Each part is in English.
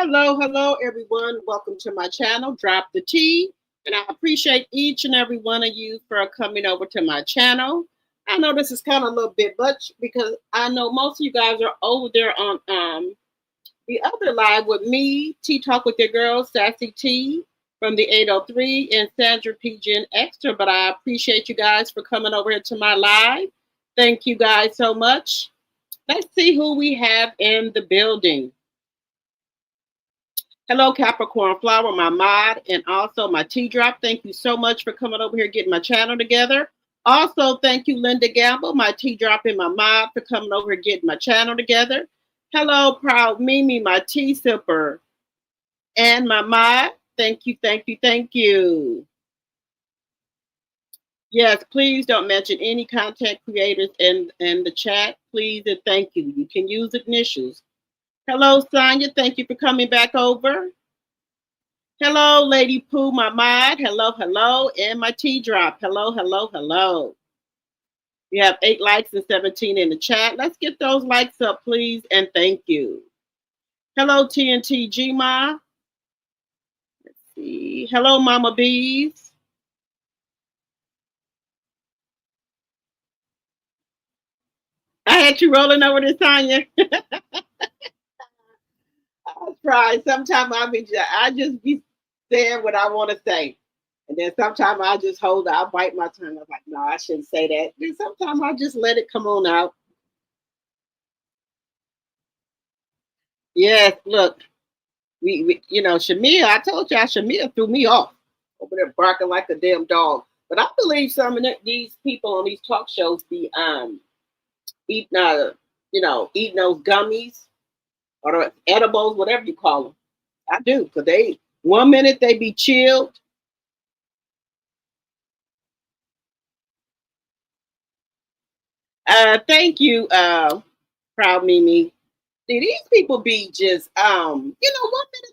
Hello, everyone. Welcome to my channel, Drop the Tea. And I appreciate each and every one of you for coming over to my channel. I know this is kind of a little bit much because I know most of you guys are over there on the other live with me, Tea Talk with your girl, Sassy T from the 803 and Sandra P. Gen Extra. But I appreciate you guys for coming over here to my live. Thank you guys so much. Let's see who we have in the building. Hello, Capricorn Flower, my mod, and also my tea drop. Thank you so much for coming over here, getting my channel together. Also, thank you, Linda Gamble, my tea drop and my mod, for coming over here, getting my channel together. Hello, Proud Mimi, my tea sipper, and my mod. Thank you, thank you, thank you. Yes, please don't mention any content creators in the chat, please, and thank you. You can use initials. Hello, Sonia. Thank you for coming back over. Hello, Lady Pooh, my mod. Hello, and my tea drop. Hello. We have 8 likes and 17 in the chat. Let's get those likes up, please, and thank you. Hello, TNT Gma. Let's see. Hello, Mama Bees. I had you rolling over this, Tanya. I'll try. Sometimes I just be saying what I want to say. And then sometimes I just I'll bite my tongue. I'm like, no, I shouldn't say that. Then sometimes I just let it come on out. Yes, look, we Shamia, I told y'all Shamia threw me off over there barking like a damn dog. But I believe some of these people on these talk shows be eating eating those gummies or the edibles, whatever you call them. I do, because they 1 minute they be chilled. Thank you, Proud Mimi. See, these people be just 1 minute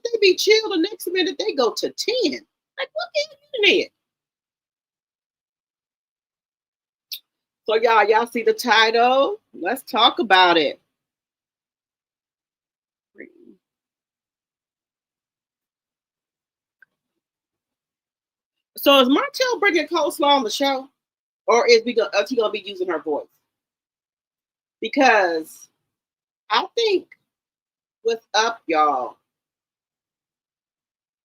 they be chilled, the next minute they go to 10. Like, what the internet? So y'all see the title? Let's talk about it. So is Martell bringing Coleslaw on the show, or is he gonna be using her voice? Because I think what's up, y'all?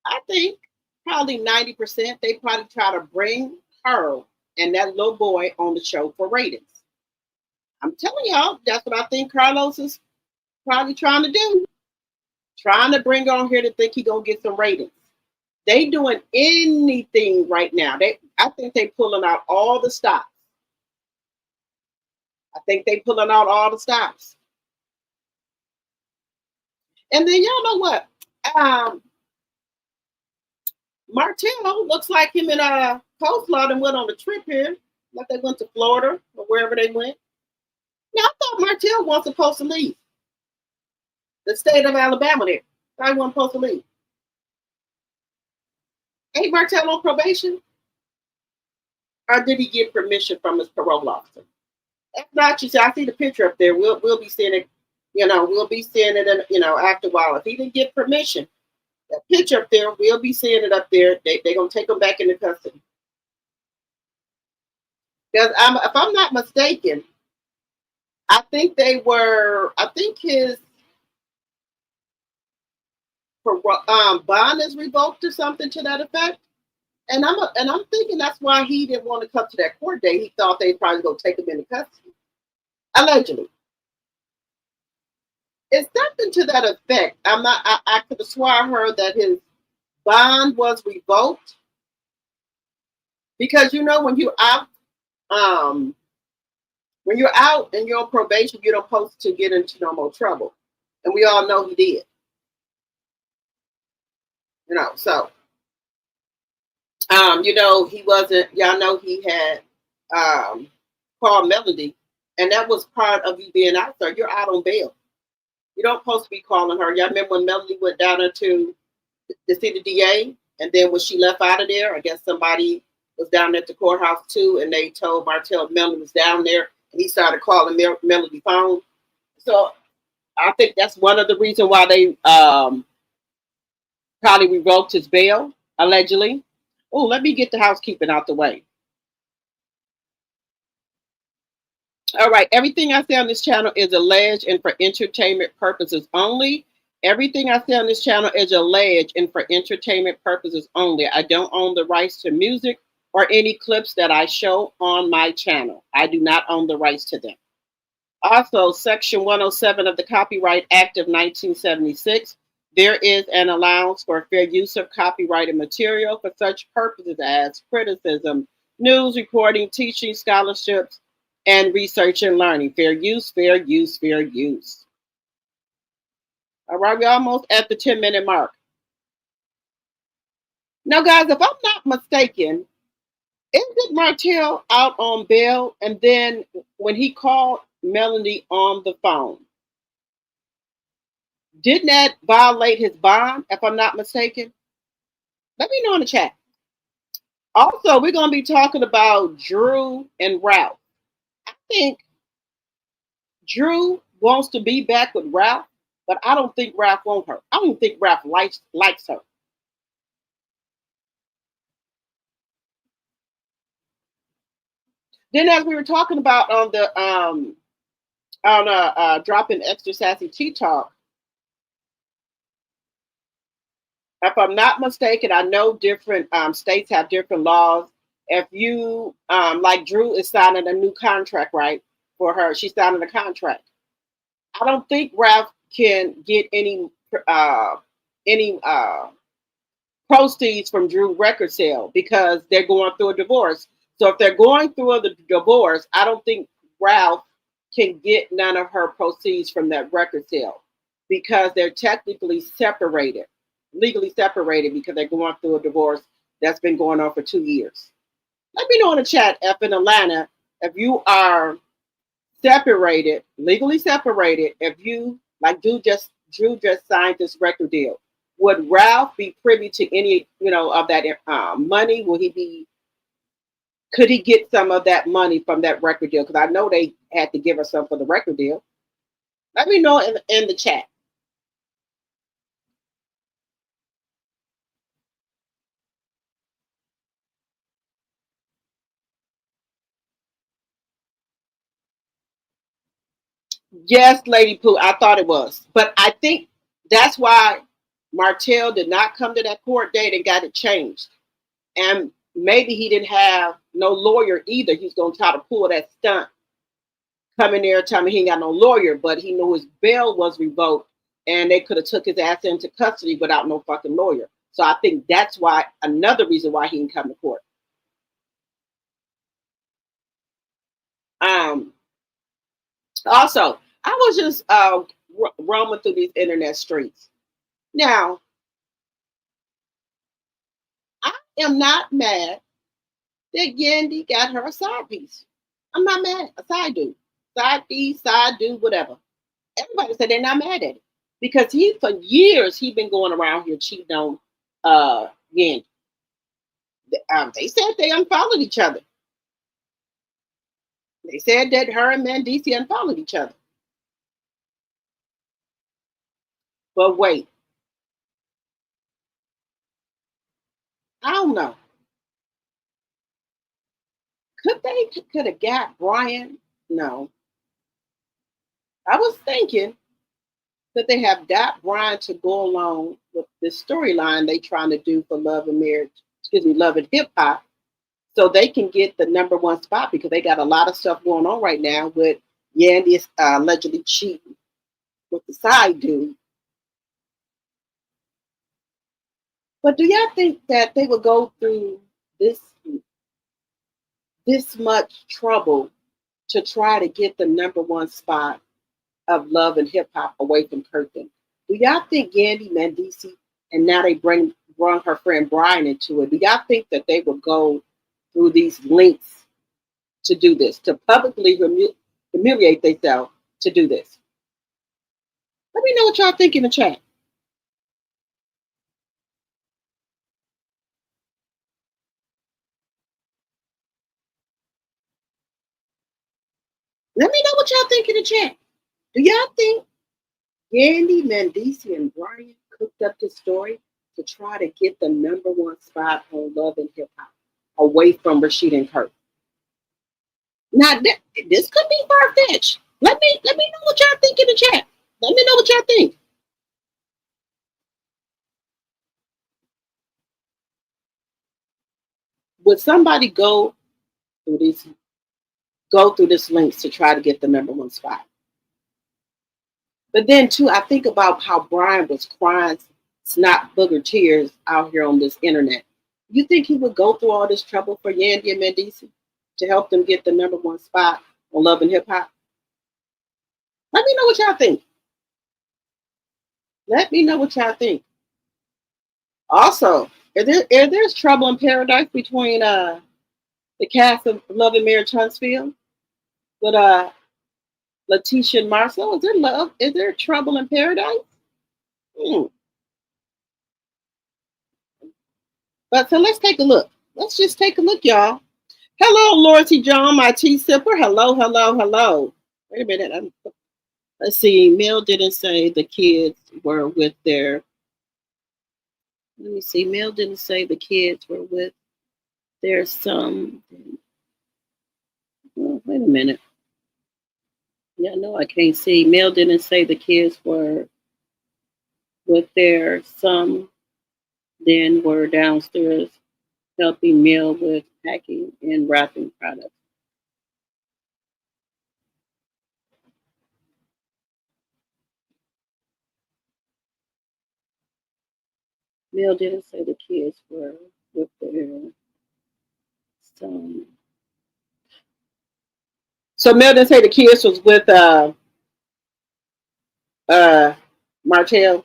I think probably 90% they probably try to bring her and that little boy on the show for ratings. I'm telling y'all, that's what I think Carlos is probably trying to do. Trying to bring her on here to think he gonna get some ratings. They doing anything right now. I think they pulling out all the stops. I think they pulling out all the stops. And then y'all know what? Martell looks like him and Coleslaw and went on a trip here. Like they went to Florida or wherever they went. Now I thought Martell wasn't supposed to leave the state of Alabama there. I wasn't supposed to leave. Ain't Martell on probation? Or did he get permission from his parole officer? If not, you see, I see the picture up there. We'll be seeing it, we'll be seeing it after a while. If he didn't get permission, that picture up there, we'll be seeing it up there. They're gonna take him back into custody. Because if I'm not mistaken, I think his bond is revoked or something to that effect. And I'm thinking that's why he didn't want to come to that court date. He thought they'd probably go take him into custody. Allegedly. It's something to that effect. I could have sworn I heard that his bond was revoked. Because when you're out, and you're on probation, you're not supposed to get into no more trouble. And we all know he did. So he wasn't, y'all know he had called Melody, and that was part of you being out there. You're out on bail. You don't supposed to be calling her. Y'all remember when Melody went down there to see the DA, and then when she left out of there, I guess somebody was down at the courthouse too, and they told Martell Melody was down there, and he started calling Melody phone. So I think that's one of the reasons why they Probably revoked his bail, allegedly. Oh, let me get the housekeeping out the way. All right, everything I say on this channel is alleged and for entertainment purposes only. Everything I say on this channel is alleged and for entertainment purposes only. I don't own the rights to music or any clips that I show on my channel. I do not own the rights to them. Also, Section 107 of the Copyright Act of 1976, there is an allowance for fair use of copyrighted material for such purposes as criticism, news reporting, teaching, scholarships, and research and learning. Fair use, fair use, fair use. All right, we're almost at the 10-minute mark. Now, guys, if I'm not mistaken, isn't Martell out on bail? And then when he called Melanie on the phone, didn't that violate his bond, if I'm not mistaken? Let me know in the chat. Also, we're going to be talking about Drew and Ralph. I think Drew wants to be back with Ralph, but I don't think Ralph wants her. I don't think Ralph likes her. Then, as we were talking about on the dropping extra sassy tea talk, if I'm not mistaken, I know different states have different laws. If you like Drew is signing a new contract, right? For her, she's signing a contract. I don't think Ralph can get any proceeds from Drew record sale because they're going through a divorce. So if they're going through a divorce, I don't think Ralph can get none of her proceeds from that record sale because they're technically separated, legally separated because they're going through a divorce that's been going on for 2 years. Let me know in the chat, F in Atlanta, if you are separated, legally separated, if you, like Drew just signed this record deal. Would Ralph be privy to any, of that money? Could he get some of that money from that record deal? Because I know they had to give her some for the record deal. Let me know in the chat. Yes, Lady Pooh, I thought it was. But I think that's why Martell did not come to that court date and got it changed. And maybe he didn't have no lawyer either. He's going to try to pull that stunt. Come in there telling me he ain't got no lawyer, but he knew his bail was revoked and they could have took his ass into custody without no fucking lawyer. So I think that's why, another reason why he didn't come to court. Also, I was just roaming through these internet streets. Now, I am not mad that Yandy got her a side piece. I'm not mad. A side dude. Side piece, side dude, whatever. Everybody said they're not mad at it. Because for years, he's been going around here cheating on Yandy. They said they unfollowed each other. They said that her and Mandisi unfollowed each other. But wait. I don't know. Could have got Brian? No. I was thinking that they have got Brian to go along with this storyline they trying to do for Love and Marriage, Love and Hip Hop, so they can get the #1 spot because they got a lot of stuff going on right now with Yandy allegedly cheating with the side dude. But do y'all think that they would go through this much trouble to try to get the #1 spot of Love and Hip Hop away from Kirkland? Do y'all think Yandy, Mandisi, and now they brought her friend Brian into it? Do y'all think that they would go through these links to do this, to publicly humiliate themselves to do this? Let me know what y'all think in the chat. Let me know what y'all think in the chat. Do y'all think Yandy, Mandisi, and Brian cooked up this story to try to get the #1 spot on Love and Hip Hop away from Rashida and Kurt. Now, this could be far fetched. Let me know what y'all think in the chat. Let me know what y'all think. Would somebody through these go through this links to try to get the #1 spot? But then too, I think about how Brian was crying snot booger tears out here on this internet. You think he would go through all this trouble for Yandy and Mendici to help them get the #1 spot on Love and Hip Hop? Let me know what y'all think. Let me know what y'all think. Also, if there's trouble in paradise between the cast of Love and Marriage Huntsville with Tisha and Marsau, is there love? Is there trouble in paradise? Hmm. But so let's take a look. Let's just take a look, y'all. Hello, Loyalty John, my tea sipper. Hello, hello, hello. Wait a minute. Let's see. Mel didn't say the kids were with their. Let me see. Mel didn't say the kids were with their son. Oh, wait a minute. Yeah, no, I can't see. Mel didn't say the kids were with their son, then were downstairs helping Mel with packing and wrapping products. Mel didn't say the kids were with their son. So Mel didn't say the kids was with Martell.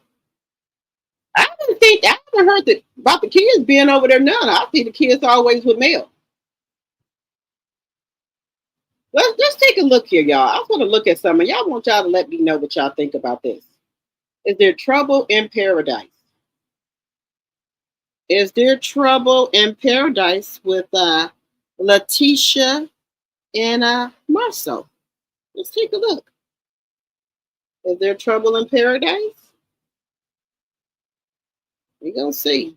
I haven't heard about the kids being over there none. I see the kids always with Mel. Let's take a look here, y'all. I want to look at some of y'all. Want y'all to let me know what y'all think about this. Is there trouble in paradise? Is there trouble in paradise with Letitia and Marsau? Let's take a look. Is there trouble in paradise? We're going to see.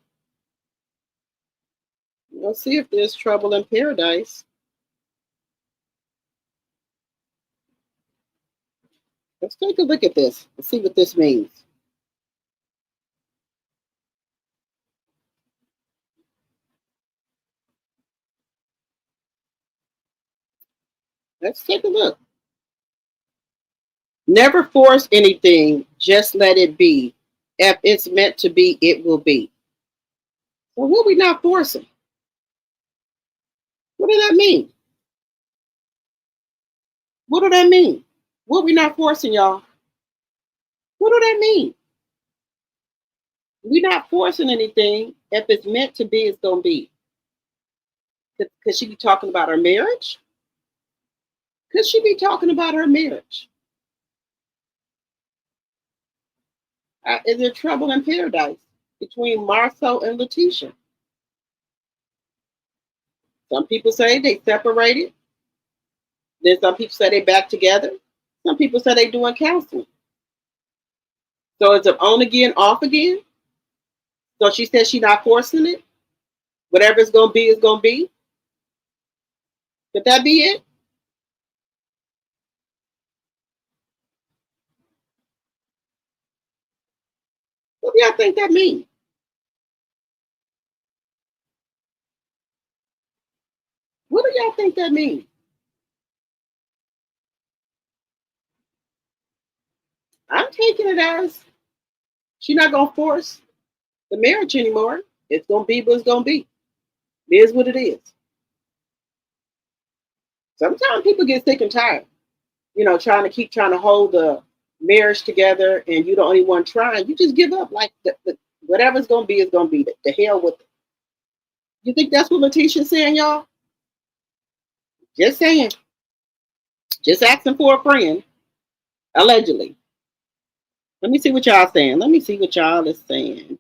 We're going to see if there's trouble in paradise. Let's take a look at this and see what this means. Let's take a look. Never force anything, just let it be. If it's meant to be, it will be. Well, what are we not forcing? What does that mean? What do that mean? What are we not forcing, y'all? What do that mean? We're not forcing anything. If it's meant to be, it's going to be. Could she be talking about her marriage? Could she be talking about her marriage? Is there trouble in paradise between Marsau and Letitia? Some people say they separated. Then some people say they back together. Some people say they doing counseling. So is it on again, off again? So she said she's not forcing it. Whatever it's going to be is going to be. Could that be it? What do y'all think that means? What do y'all think that means? I'm taking it as she's not going to force the marriage anymore. It's going to be what it's going to be. It is what it is. Sometimes people get sick and tired, trying to hold the marriage together, and you're the only one trying. You just give up. Like whatever's going to be is going to be. The hell with it. You think that's what Letitia's saying, y'all? Just saying. Just asking for a friend, allegedly. Let me see what y'all saying. Let me see what y'all is saying.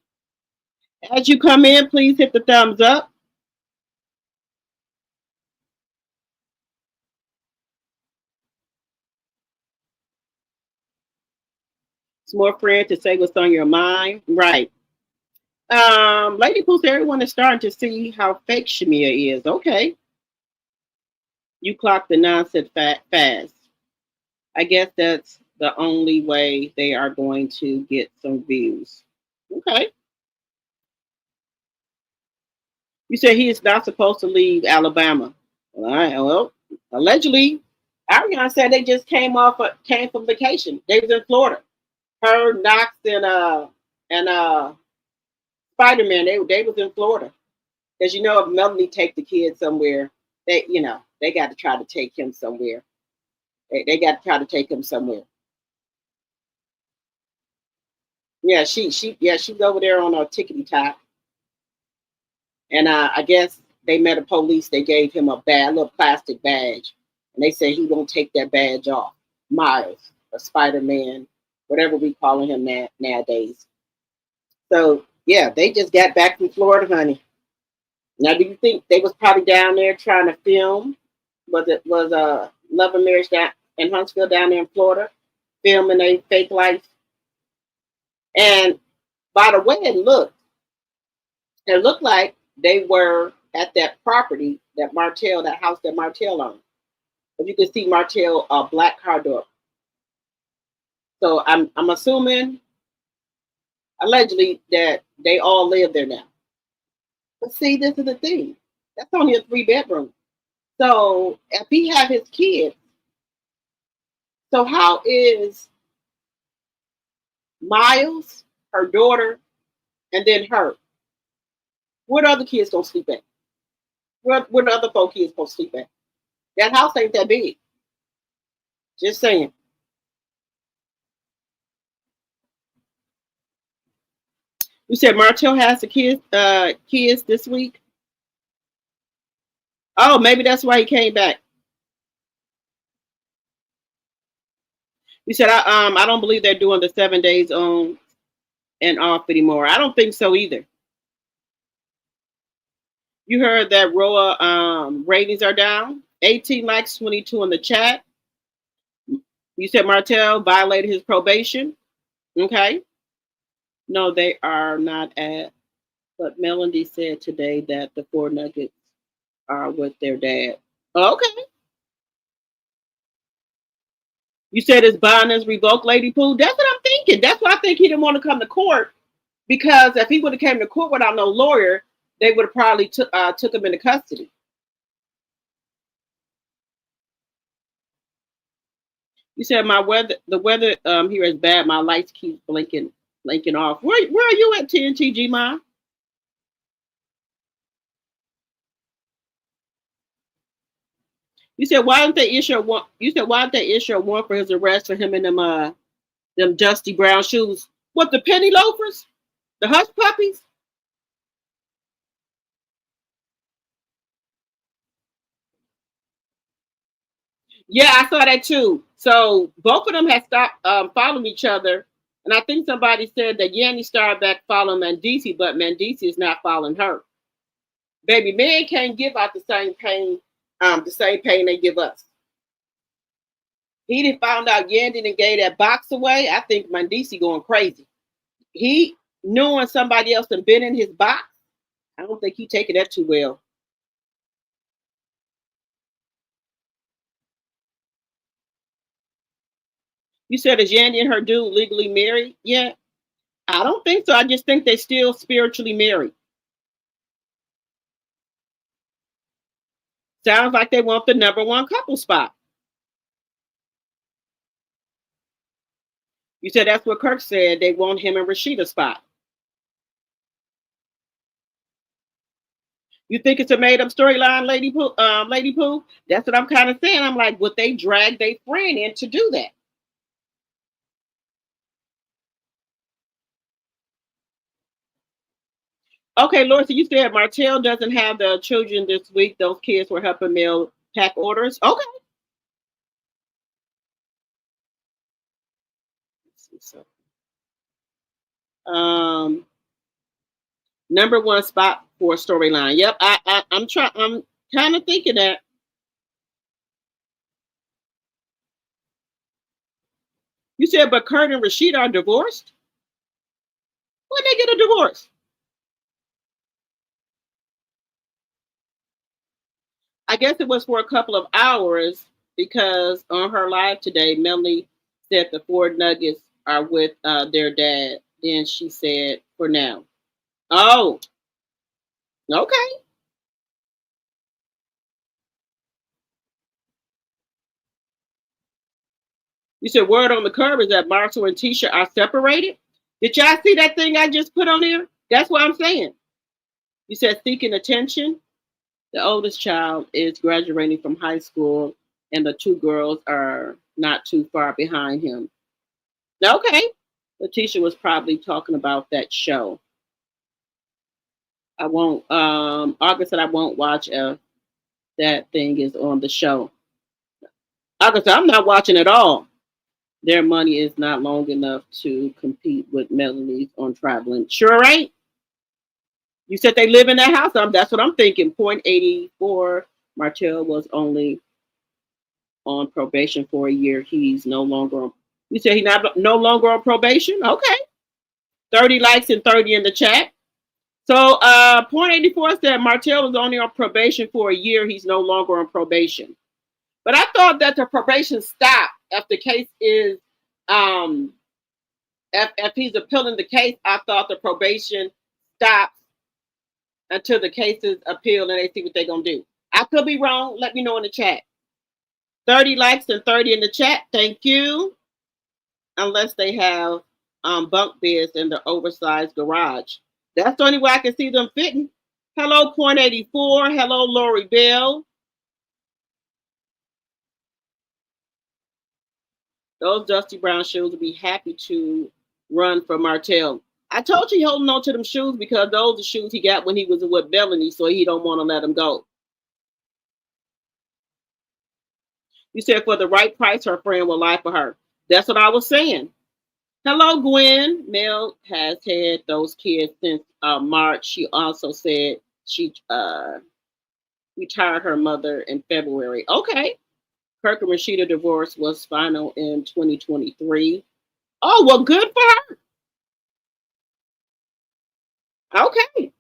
As you come in, please hit the thumbs up. It's more friend to say what's on your mind. Right. Lady Pooh, everyone is starting to see how fake Shamia is. Okay, you clocked the nonsense fast. I guess that's the only way they are going to get some views. Okay. You said he is not supposed to leave Alabama. All right. Well, allegedly, Ariana said they just came from vacation. They was in Florida. Her, Knox, and Spider Man. They was in Florida because if Melanie take the kids somewhere, they got to try to take him somewhere. They got to try to take him somewhere. Yeah, she's over there on a tickety top, and I guess they met a police. They gave him a little plastic badge, and they said he won't take that badge off. Miles, or Spider Man, whatever we calling him nowadays. So yeah, they just got back from Florida, honey. Now, do you think they was probably down there trying to film? Was Love and Marriage down in Huntsville down there in Florida, filming a fake life? And by the way it looked like they were at that property that house that Martell owned. But you can see Martell black car door. So I'm assuming allegedly that they all live there now. But see, this is the thing. That's only a 3-bedroom. So if he have his kids, so how is Miles, her daughter, and then her? Where the other kids gonna sleep at? Where the other 4 kids gonna sleep at? That house ain't that big. Just saying. You said Martell has the kids this week. Oh, maybe that's why he came back. You said I don't believe they're doing the 7 days on and off anymore. I don't think so either. You heard that Roa ratings are down. 18 likes, 22 in the chat. You said Martell violated his probation. Okay. No, they are not at. But Melody said today that the 4 Nuggets are with their dad. Okay. You said his bond is revoked, Lady Pooh. That's what I'm thinking. That's why I think he didn't want to come to court. Because if he would have came to court without no lawyer, they would have probably took him into custody. You said the weather here is bad. My lights keep blinking off. Where are you at, TNTG, Ma? You said why didn't they issue a warrant? You said why didn't they issue a warrant for his arrest for him in them dusty brown shoes? What, the penny loafers? The hush puppies? Yeah, I saw that too. So both of them had stopped following each other, and I think somebody said that Yandy started back following Mendici, but Mendici is not following her. Baby, men can't give out the same pain they give us. He didn't found out Yandy didn't gave that box away. I think Mendici going crazy. He knowing somebody else had been in his box. I don't think he taking that too well. You said is Yandy and her dude legally married yet? I don't think so. I just think they still spiritually married. Sounds like they want the #1 couple spot. You said that's what Kirk said. They want him and Rashida spot. You think it's a made up storyline, Lady Pooh? Lady Pooh? That's what I'm kind of saying. I'm like, would they drag their friend in to do that? Okay, Lord, so you said Martell doesn't have the children this week. Those kids were helping mail pack orders. Okay. So, um, #1 spot for storyline. Yep, I'm trying. I'm kind of thinking that. You said, but Kurt and Rashid are divorced. When they get a divorce? I guess it was for a couple of hours because on her live today, Melanie said the four nuggets are with their dad. Then she said, for now. Oh, okay. You said word on the curb is that Marsau and Tisha are separated. Did y'all see that thing I just put on there? That's what I'm saying. You said seeking attention. The oldest child is graduating from high school, and the two girls are not too far behind him. Okay. Letitia was probably talking about that show. I won't, August said I won't watch that thing is on the show. August said, I'm not watching at all. Their money is not long enough to compete with Melanie's on traveling. Sure ain't. You said they live in that house. That's what I'm thinking. Point 84. Martell was only on probation for a year. He's no longer on. You said he's no longer on probation? Okay. 30 likes and 30 in the chat. So point 84 said Martell was only on probation for a year. He's no longer on probation. But I thought that the probation stopped if the case is if he's appealing the case. I thought the probation stops until the case is appealed and they see what they're gonna do. I could be wrong. Let me know in the chat. 30 likes and 30 in the chat. Thank you. Unless they have bunk beds in the oversized garage. That's the only way I can see them fitting. Hello, Point 84. Hello, Lori Bell. Those dusty brown shoes will be happy to run for Martell. I told you he holding on to them shoes because those are shoes he got when he was with Melanie, so he don't want to let them go. You said for the right price, her friend will lie for her. That's what I was saying. Hello, Gwen. Mel has had those kids since March. She also said she retired her mother in February. Okay. Kirk and Rashida divorce was final in 2023. Oh, well, good for her. Okay.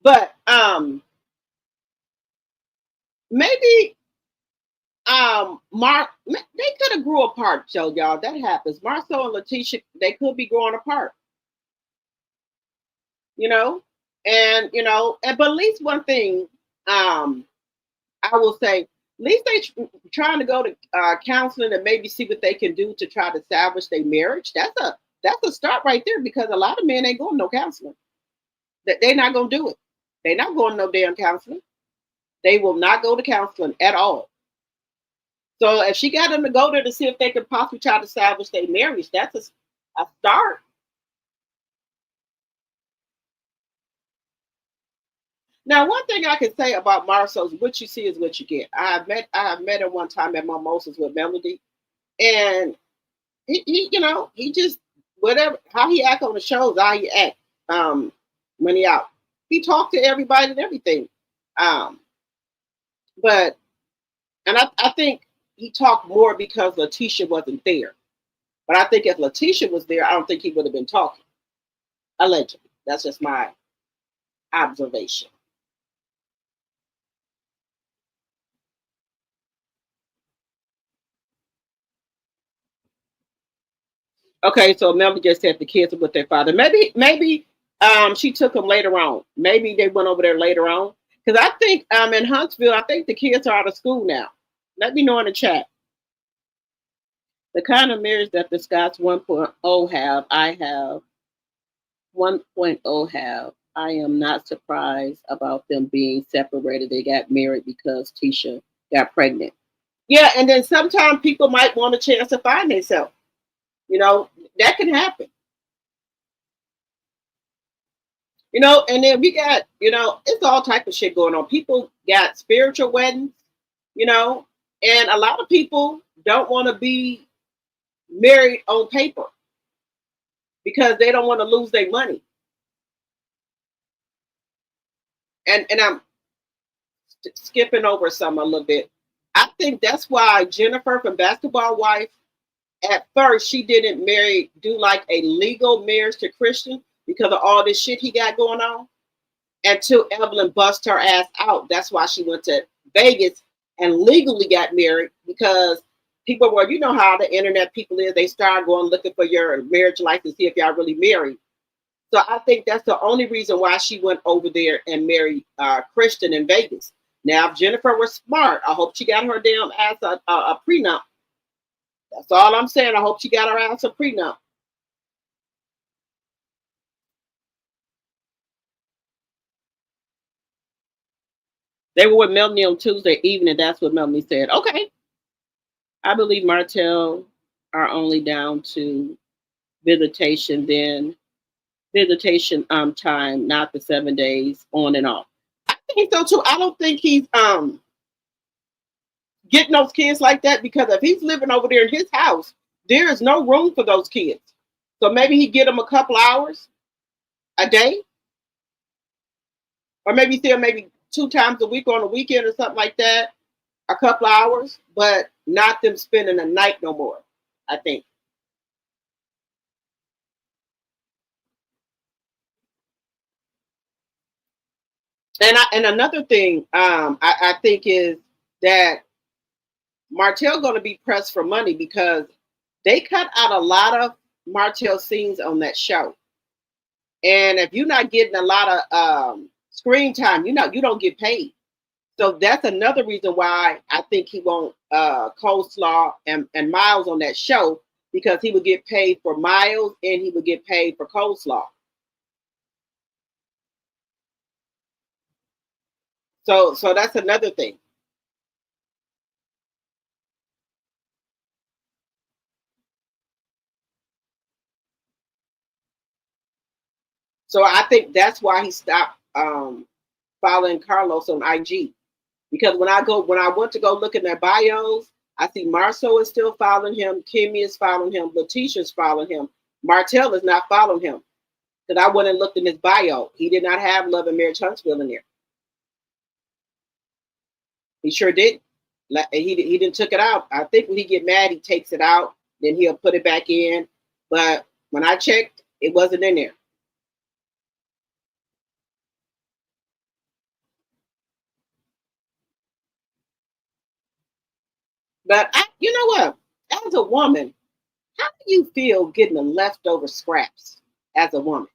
But maybe Mark, they could have grew apart, so y'all. That happens. Marsau and Letitia, they could be growing apart. You know? And but at least one thing, I will say, at least they trying to go to counseling and maybe see what they can do to try to salvage their marriage. That's a start right there because a lot of men ain't going to no counseling. They're not going to do it. They're not going to no damn counseling. They will not go to counseling at all. So if she got them to go there to see if they could possibly try to salvage their marriage, that's a start. Now, one thing I can say about Marsau is what you see is what you get. I have met him one time at Mimosas with Melody, and he just whatever how he act on the shows, how he act when he out. He talked to everybody and everything. But I think he talked more because Letitia wasn't there. But I think if Letitia was there, I don't think he would have been talking. Allegedly. That's just my observation. Okay, so Melody just said the kids are with their father. Maybe she took them later on. Maybe they went over there later on. Because I think in Huntsville, I think the kids are out of school now. Let me know in the chat. The kind of marriage that the Scots 1.0 have, I have 1.0 have. I am not surprised about them being separated. They got married because Tisha got pregnant. Yeah, and then sometimes people might want a chance to find themselves. That can happen. And then we got, it's all type of shit going on. People got spiritual weddings, and a lot of people don't want to be married on paper because they don't want to lose their money. And I'm skipping over some a little bit. I think that's why Jennifer from Basketball Wife, at first, she didn't do like a legal marriage to Christian because of all this shit he got going on. until Evelyn bust her ass out. That's why she went to Vegas and legally got married, because people were, you know how the internet people is, they start going looking for your marriage license to see if y'all really married. So I think that's the only reason why she went over there and married Christian in Vegas. Now, if Jennifer was smart, I hope she got her damn ass a prenup. That's all I'm saying. I hope she got her ass a prenup. They were with Melanie on Tuesday evening. That's what Melanie said. Okay. I believe Martell are only down to visitation, then visitation time, not the 7 days on and off. I think so too. I don't think he's getting those kids like that, because if he's living over there in his house, there is no room for those kids. So maybe he get them a couple hours a day, or maybe still maybe 2 times a week on a weekend or something like that, a couple hours, but not them spending the night no more, I think. And another thing I think is that Martell going to be pressed for money, because they cut out a lot of Martell scenes on that show. And if you're not getting a lot of screen time, you don't get paid. So that's another reason why I think he won't Coleslaw and Miles on that show, because he would get paid for Miles and he would get paid for Coleslaw. So that's another thing. So I think that's why he stopped following Carlos on IG. Because when I went to go look in their bios, I see Marsau is still following him, Kimmy is following him, Letitia's following him. Martell is not following him. Because I went and looked in his bio. He did not have Love and Marriage Huntsville in there. He sure did. He didn't took it out. I think when he get mad, he takes it out, then he'll put it back in. But when I checked, it wasn't in there. But you know what? As a woman, how do you feel getting the leftover scraps as a woman?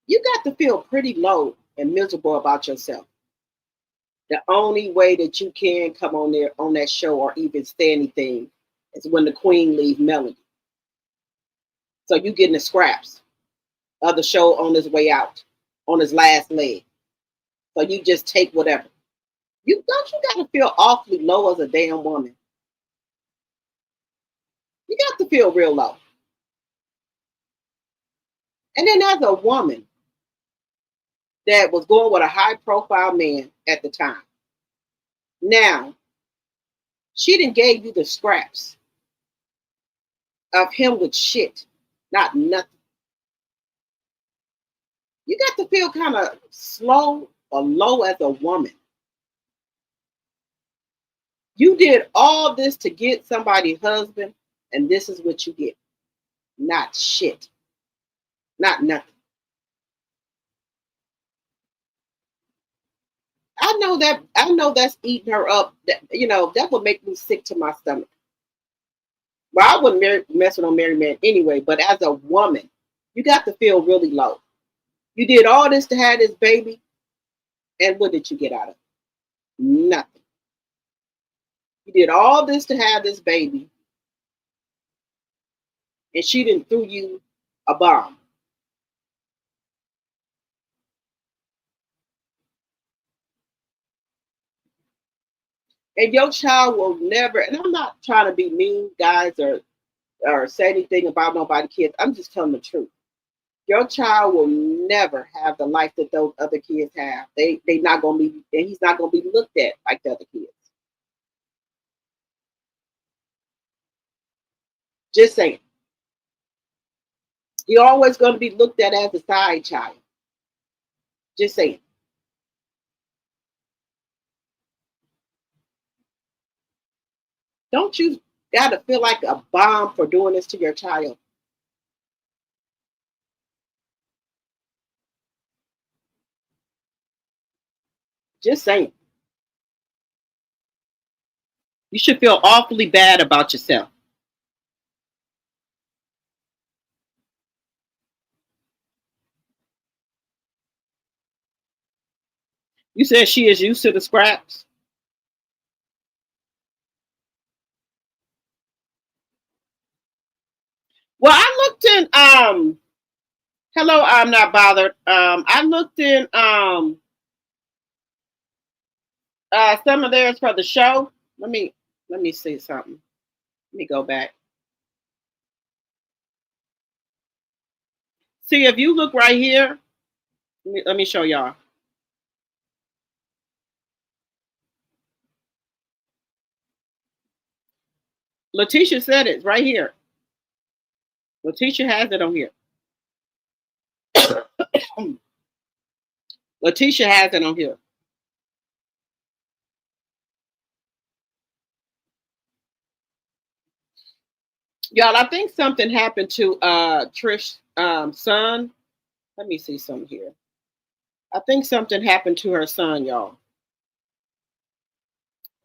You got to feel pretty low and miserable about yourself. The only way that you can come on there on that show or even say anything is when the queen leaves Melody. So you getting the scraps of the show on his way out, on his last leg. So you just take whatever. You gotta feel awfully low as a damn woman. You got to feel real low. And then as a woman that was going with a high profile man at the time, now she didn't gave you the scraps of him with shit, not nothing. You got to feel kind of slow or low as a woman. You did all this to get somebody's husband, and this is what you get. Not shit. Not nothing. I know that's eating her up. That would make me sick to my stomach. Well, I wouldn't mess with no married man anyway, but as a woman, you got to feel really low. You did all this to have this baby, and what did you get out of it? Nothing. You did all this to have this baby, and she didn't threw you a bomb. And your child will never, and I'm not trying to be mean, guys, or say anything about nobody kids. I'm just telling the truth. Your child will never have the life that those other kids have. They not gonna be, and he's not gonna be looked at like the other kids. Just saying. You're always gonna be looked at as a side child. Just saying. Don't you gotta feel like a bomb for doing this to your child? Just saying. You should feel awfully bad about yourself. You said she is used to the scraps. Well, I looked in hello, I'm not bothered. I looked in some of theirs for the show. Let me see something. Let me go back. See if you look right here. Let me show y'all. Letitia said it right here. Letitia has it on here. Letitia has it on here. Y'all, I think something happened to Trish's son. Let me see something here. I think something happened to her son, y'all.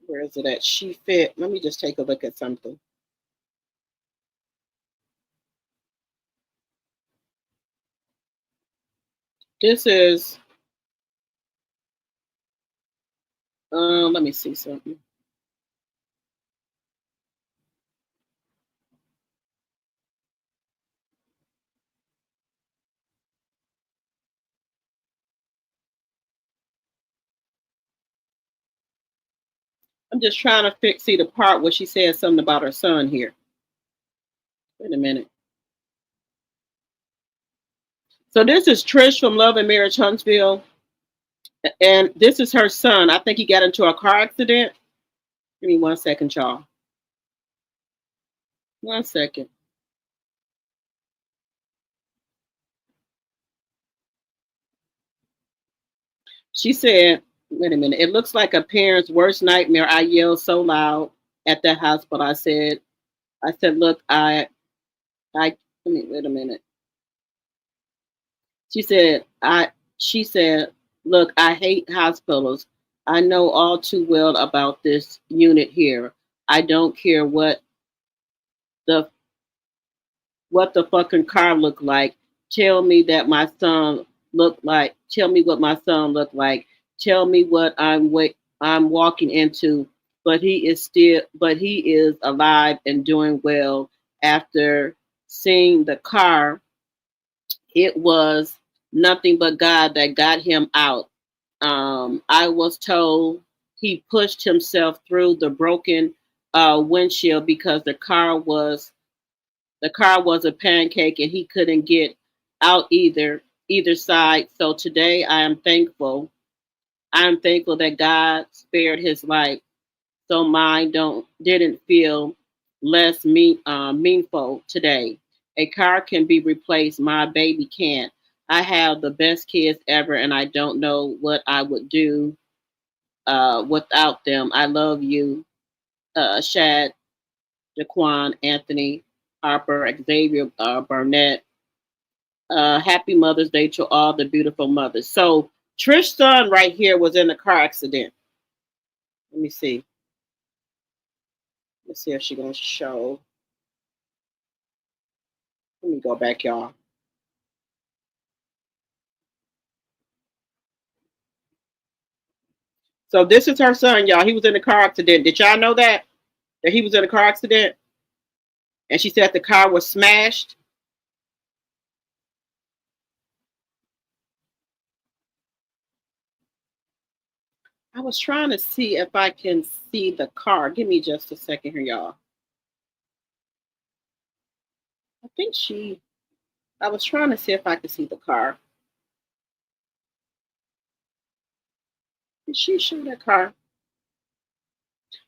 Where is it at? She fit. Let me just take a look at something. This is let me see something. I'm just trying to see the part where she said something about her son here. Wait a minute. So this is Trish from Love and Marriage Huntsville, and this is her son. I think he got into a car accident. Give me 1 second, y'all. 1 second. She said, wait a minute. It looks like a parent's worst nightmare. I yelled so loud at the hospital. I said, look, let me, wait a minute. She said, she said, look, I hate hospitals. I know all too well about this unit here. I don't care the what the fucking car looked like. Tell me that my son looked like. Tell me what my son looked like. Tell me what I'm walking into. But he is alive and doing well. After seeing the car, it was nothing but God that got him out. I was told he pushed himself through the broken windshield because the car was a pancake and he couldn't get out either side. So today I am thankful. I am thankful that God spared his life, so mine didn't feel less meaningful today. A car can be replaced, my baby can't. I have the best kids ever, and I don't know what I would do without them. I love you, Shad, Jaquan, Anthony, Harper, Xavier, Burnett. Happy Mother's Day to all the beautiful mothers. So Trish's son right here was in a car accident. Let me see. Let's see if she's gonna show. Let me go back, y'all. So this is her son, y'all. He was in a car accident. Did y'all know that? That he was in a car accident? And she said the car was smashed. I was trying to see if I can see the car. Give me just a second here, y'all. I think I was trying to see if I could see the car. Did she show that car?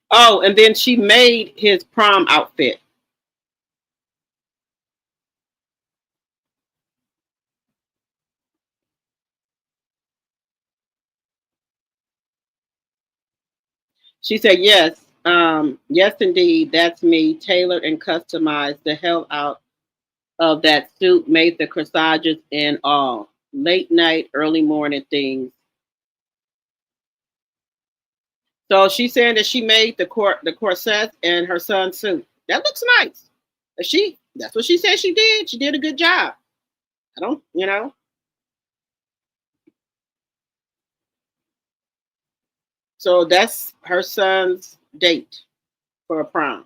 Oh, and then she made his prom outfit. She said, yes, yes, indeed, that's me. Tailored and customized the hell out of that suit, made the corsages and all. Late night, early morning things. So she's saying that she made the corset and her son's suit. That looks nice. That's what she said she did. She did a good job. I don't, you know. So that's her son's date for a prom.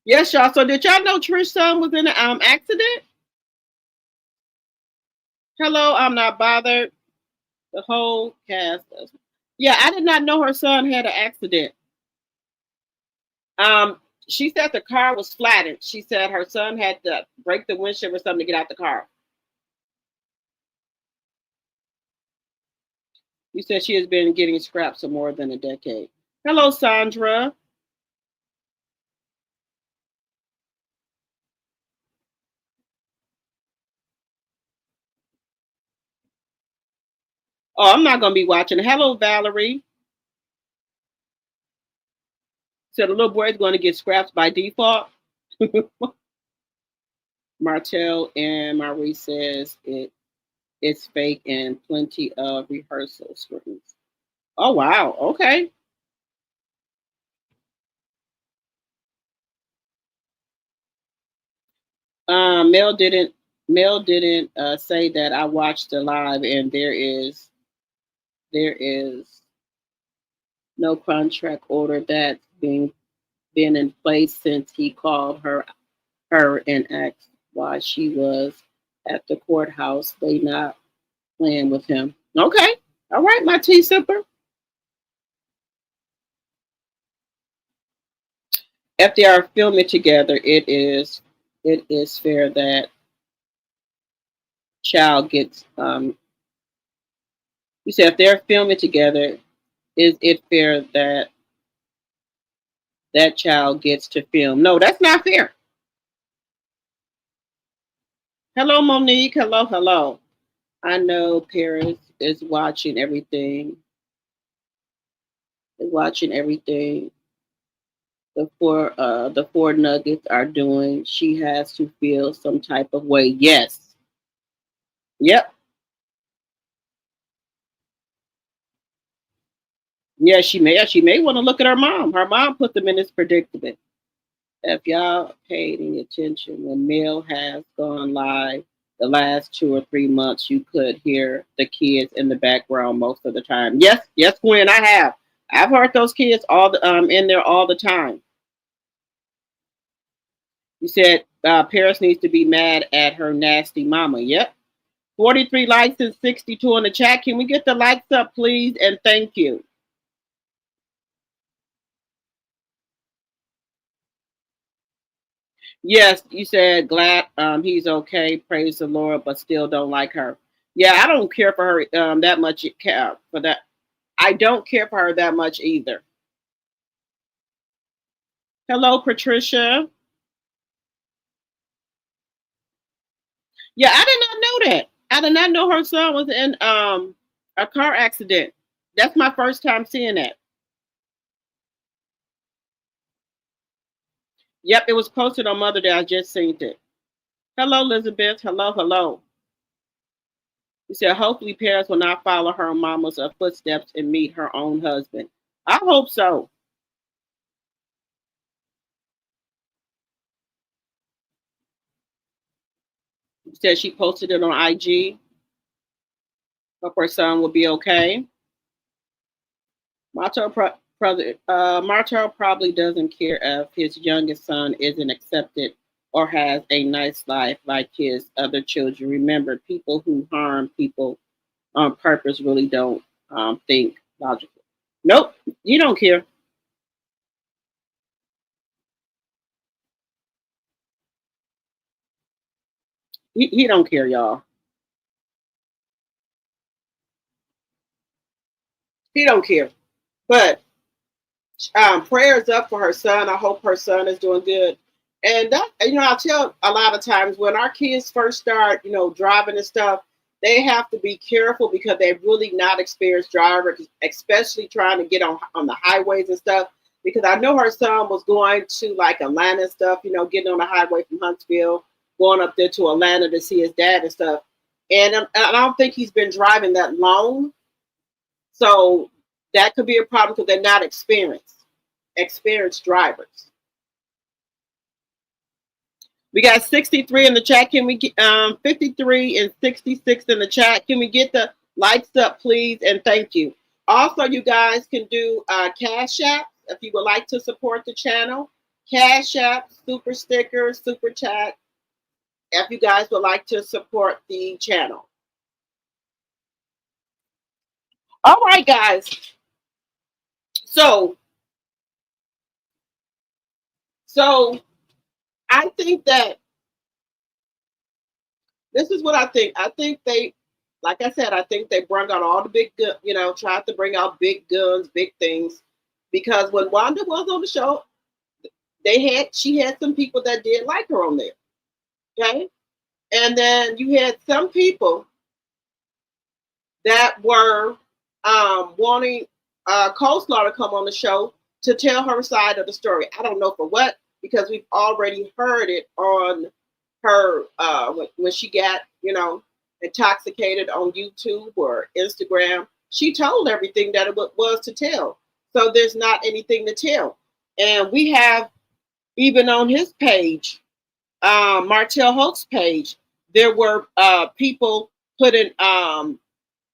Yes, y'all. So did y'all know Trish's son was in an accident? Hello, I'm not bothered. The whole cast. Yeah, I did not know her son had an accident. Um, she said the car was flattened. She said her son had to break the windshield or something to get out the car. You said she has been getting scraps for more than a decade. Hello, Sandra. Oh, I'm not going to be watching. Hello, Valerie. So the little boy is going to get scraps by default. Martell and Marie says it's fake and plenty of rehearsal screens. Oh wow, okay. Mel didn't say that. I watched the live and there is no contract order that's been in place since he called her and asked why she was at the courthouse. They not playing with him. Okay. All right, my tea sipper. If they are filming together, it is fair that child gets you said if they're filming together, is it fair that that child gets to film? No, that's not fair. Hello, Monique. Hello, hello. I know Paris is watching everything. Is watching everything the four nuggets are doing. She has to feel some type of way. Yes. Yep. Yeah, she may want to look at her mom. Her mom put them in this predicament. If y'all paid any attention when Mel has gone live the last 2 or 3 months, you could hear the kids in the background most of the time. Yes, yes, Gwen, I have. I've heard those kids all the in there all the time. You said Paris needs to be mad at her nasty mama. Yep. 43 likes and 62 in the chat. Can we get the likes up, please? And thank you. Yes, you said glad he's okay. Praise the Lord, but still don't like her. Yeah, I don't care for her that much. For that, I don't care for her that much either. Hello, Patricia. Yeah, I did not know that. I did not know her son was in a car accident. That's my first time seeing that. Yep, it was posted on Mother Day. I just seen it. Hello, Elizabeth. Hello, hello. He said, hopefully Paris will not follow her mama's footsteps and meet her own husband. I hope so. He said she posted it on IG. Hope her son will be okay. Martell probably doesn't care if his youngest son isn't accepted or has a nice life like his other children. Remember, people who harm people on purpose really don't think logically. Nope, you don't care. He don't care, y'all. He don't care. But prayers up for her son. I hope her son is doing good. And that, I tell a lot of times when our kids first start, driving and stuff, they have to be careful because they're really not experienced drivers, especially trying to get on the highways and stuff. Because I know her son was going to like Atlanta and stuff, getting on the highway from Huntsville, going up there to Atlanta to see his dad and stuff. And I don't think he's been driving that long. So that could be a problem because they're not experienced drivers. We got 63 in the chat. Can we get 53 and 66 in the chat? Can we get the likes up, please? And thank you. Also, you guys can do Cash App if you would like to support the channel. Cash App, super stickers, super chat. If you guys would like to support the channel. All right, guys. So I think that this is what I think. I think they, like I said, I think they brought out all the big, tried to bring out big guns, big things. Because when Wanda was on the show, she had some people that did like her on there. Okay. And then you had some people that were wanting Coleslaw to come on the show to tell her side of the story. I don't know for what, because we've already heard it on her when she got, intoxicated on YouTube or Instagram. She told everything that it was to tell. So there's not anything to tell. And we have, even on his page, Martell Holt's page, there were people putting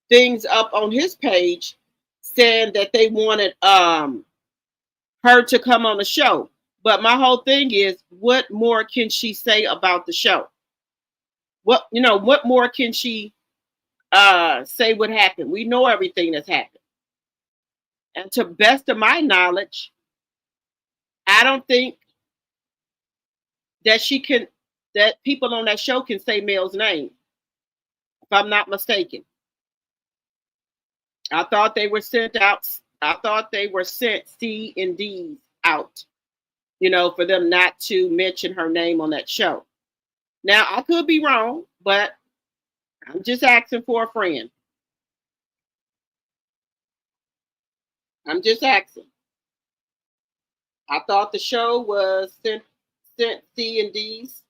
things up on his page saying that they wanted her to come on the show. But my whole thing is, what more can she say about the show? What more can she say what happened? We know everything that's happened. And to best of my knowledge, I don't think that that people on that show can say Mel's name, if I'm not mistaken. I thought they were sent out. I thought they were sent C and D's out, for them not to mention her name on that show. Now, I could be wrong, but I'm just asking for a friend. I'm just asking. I thought the show was sent C and D's,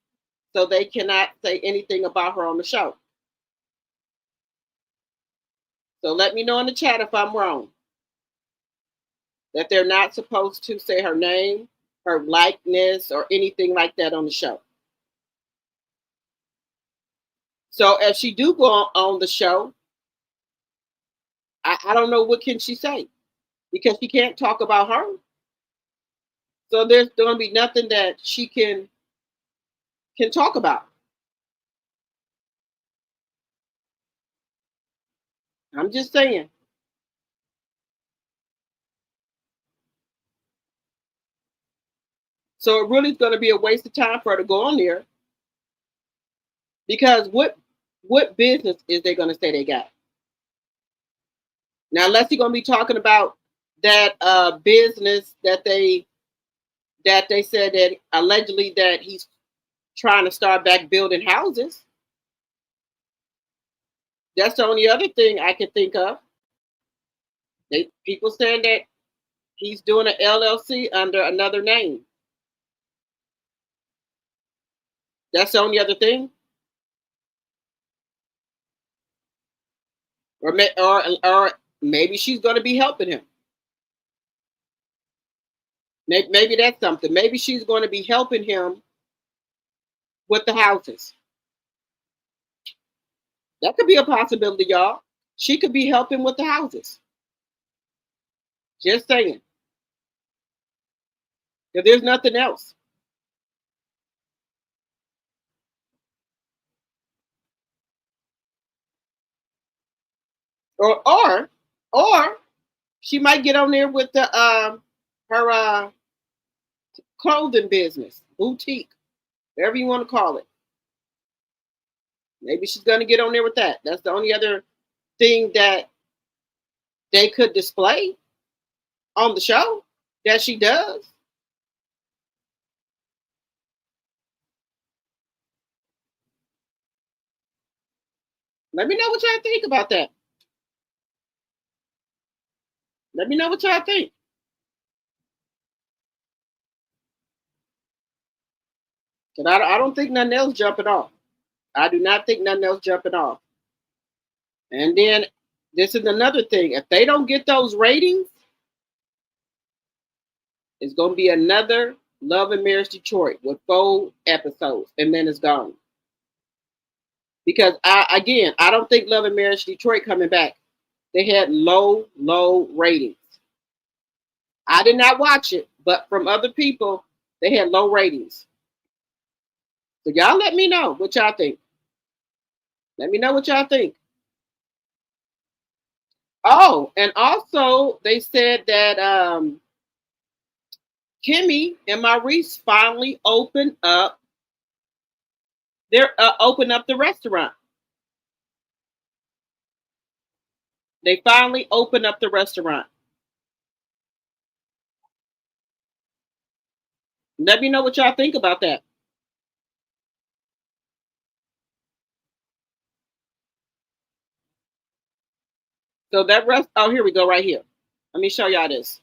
so they cannot say anything about her on the show. So let me know in the chat if I'm wrong. That they're not supposed to say her name, her likeness, or anything like that on the show. So if she do go on the show, I don't know what can she say, because she can't talk about her. So there's going to be nothing that she can talk about. I'm just saying. So it really is going to be a waste of time for her to go on there, because what business is they going to say they got? Now, unless you're going to be talking about that business that they said that allegedly that he's trying to start back building houses. That's the only other thing I can think of. People saying that he's doing an LLC under another name. That's the only other thing. Or maybe she's going to be helping him. Maybe that's something. Maybe she's going to be helping him with the houses. That could be a possibility, y'all. She could be helping with the houses. Just saying. If there's nothing else. Or she might get on there with the her clothing business, boutique, whatever you want to call it. Maybe she's going to get on there with that. That's the only other thing that they could display on the show that she does. Let me know what y'all think about that. Let me know what y'all think. Because I don't think nothing else jumping off. I do not think nothing else jumping off. And then this is another thing. If they don't get those ratings, it's going to be another Love and Marriage Detroit with 4 episodes, and then it's gone. Because I don't think Love and Marriage Detroit coming back. They had low ratings. I did not watch it, but from other people, they had low ratings. So y'all let me know what y'all think. Let me know what y'all think. Oh, and also they said that Kimmy and Maurice finally opened up the restaurant. They finally opened up the restaurant. Let me know what y'all think about that. So here we go right here. Let me show y'all this.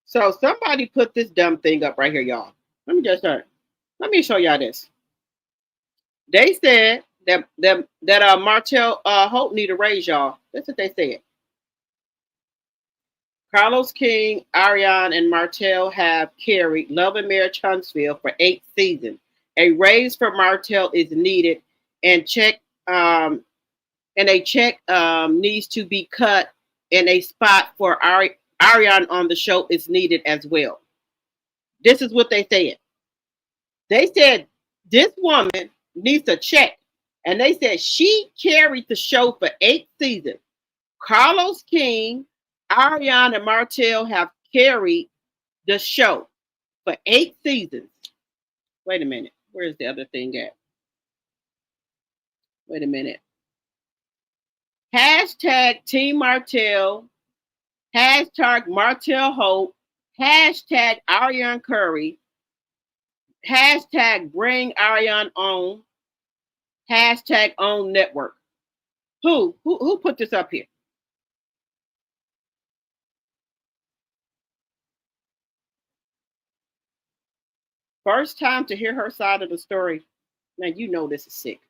So somebody put this dumb thing up right here, y'all. Let me show y'all this. They said that Martell Hope need a raise, y'all. That's what they said. Carlos King, Ariane, and Martell have carried Love and Marriage Huntsville for 8 seasons. A raise for Martell is needed, and a check needs to be cut, and a spot for Ariane on the show is needed as well. This is what they said. They said this woman needs a check, and they said she carried the show for 8 seasons. Carlos King, Ariane, and Martell have carried the show for 8 seasons. Wait a minute. Where's the other thing at? Wait a minute. Hashtag Team Martell. Hashtag Martell Hope. Hashtag Ariane Curry. Hashtag Bring Ariane On. Hashtag Own Network. Who put this up here? First time to hear her side of the story. Man, you know this is sick.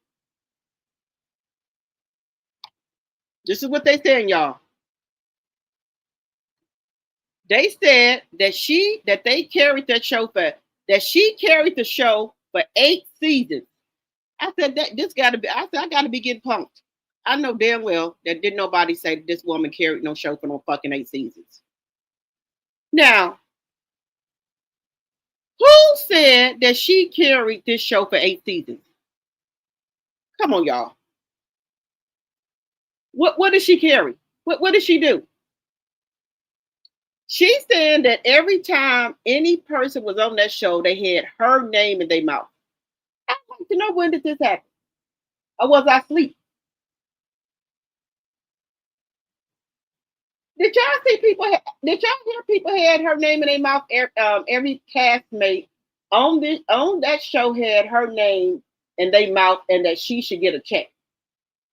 This is what they saying, y'all. They said that they carried that show that she carried the show for 8 seasons. I said I gotta be getting punked. I know damn well that didn't nobody say that this woman carried no show for no fucking 8 seasons. Now, who said that she carried this show for 8 seasons? Come on, y'all. What did she carry? What did she do? She's saying that every time any person was on that show, they had her name in their mouth. I'd like to know, when did this happen? Or was I asleep? Did y'all see people? Did y'all hear people had her name in their mouth? Every castmate on that show had her name in their mouth, and that she should get a check.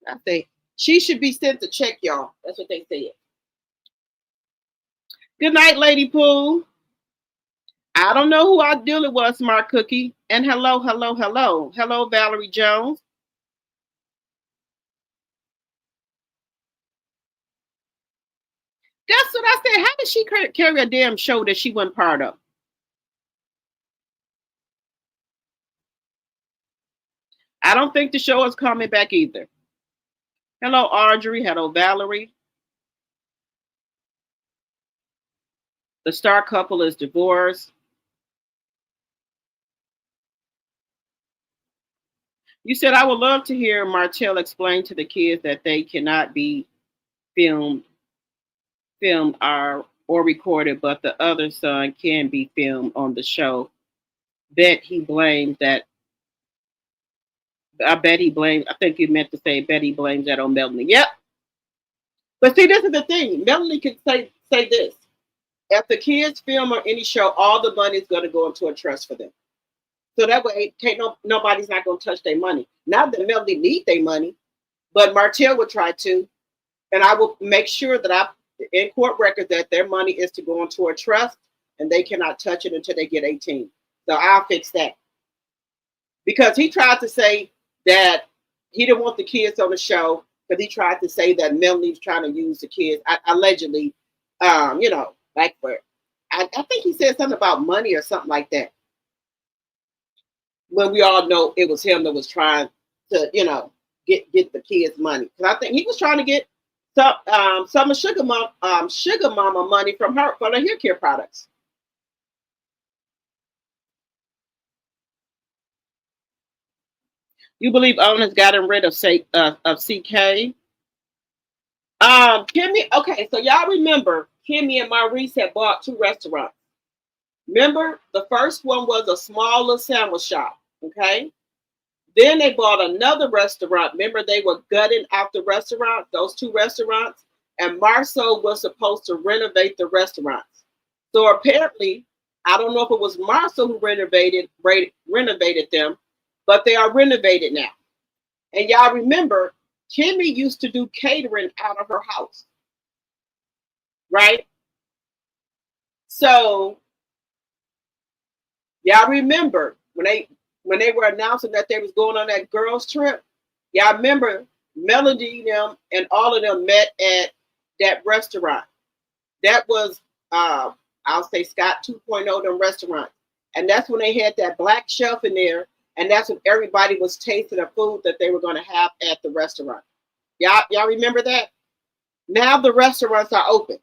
I say she should be sent a check, y'all. That's what they said. Good night, Lady Pooh. I don't know who our dealer was, Smart Cookie. And hello, Valerie Jones. That's what I said. How did she carry a damn show that she wasn't part of? I don't think the show is coming back either. Hello, Audrey. Hello, Valerie. The star couple is divorced. You said, I would love to hear Martell explain to the kids that they cannot be filmed or recorded, but the other son can be filmed on the show. I bet he blames, I think you meant to say, bet he blames that on Melanie. Yep. But see, this is the thing. Melanie can say this. If the kids film on any show, all the money is going to go into a trust for them. So that way, nobody's not going to touch their money. Not that Melody need their money, but Martell would try to. And I will make sure that in court records that their money is to go into a trust and they cannot touch it until they get 18. So I'll fix that. Because he tried to say that he didn't want the kids on the show because he tried to say that Melanie's trying to use the kids, allegedly, like for, I think he said something about money or something like that. When we all know it was him that was trying to, get the kids money. Because I think he was trying to get some of Sugar Mama money from her for the hair care products. You believe owners gotten rid of CK? Kimmy. Okay, so y'all remember Kimmy and Maurice had bought 2 restaurants. Remember, the first one was a smaller sandwich shop. Okay. Then they bought another restaurant. Remember, they were gutting out the restaurant, those 2 restaurants, and Marsau was supposed to renovate the restaurants. So apparently, I don't know if it was Marsau who renovated them, but they are renovated now. And y'all remember, Kimmy used to do catering out of her house, right? So y'all remember when they were announcing that they was going on that girls trip, y'all remember Melody, them, and all of them met at that restaurant. That was, I'll say Scott 2.0, them restaurants. And that's when they had that black shelf in there. And that's when everybody was tasting the food that they were going to have at the restaurant. Y'all remember that? Now the restaurants are open.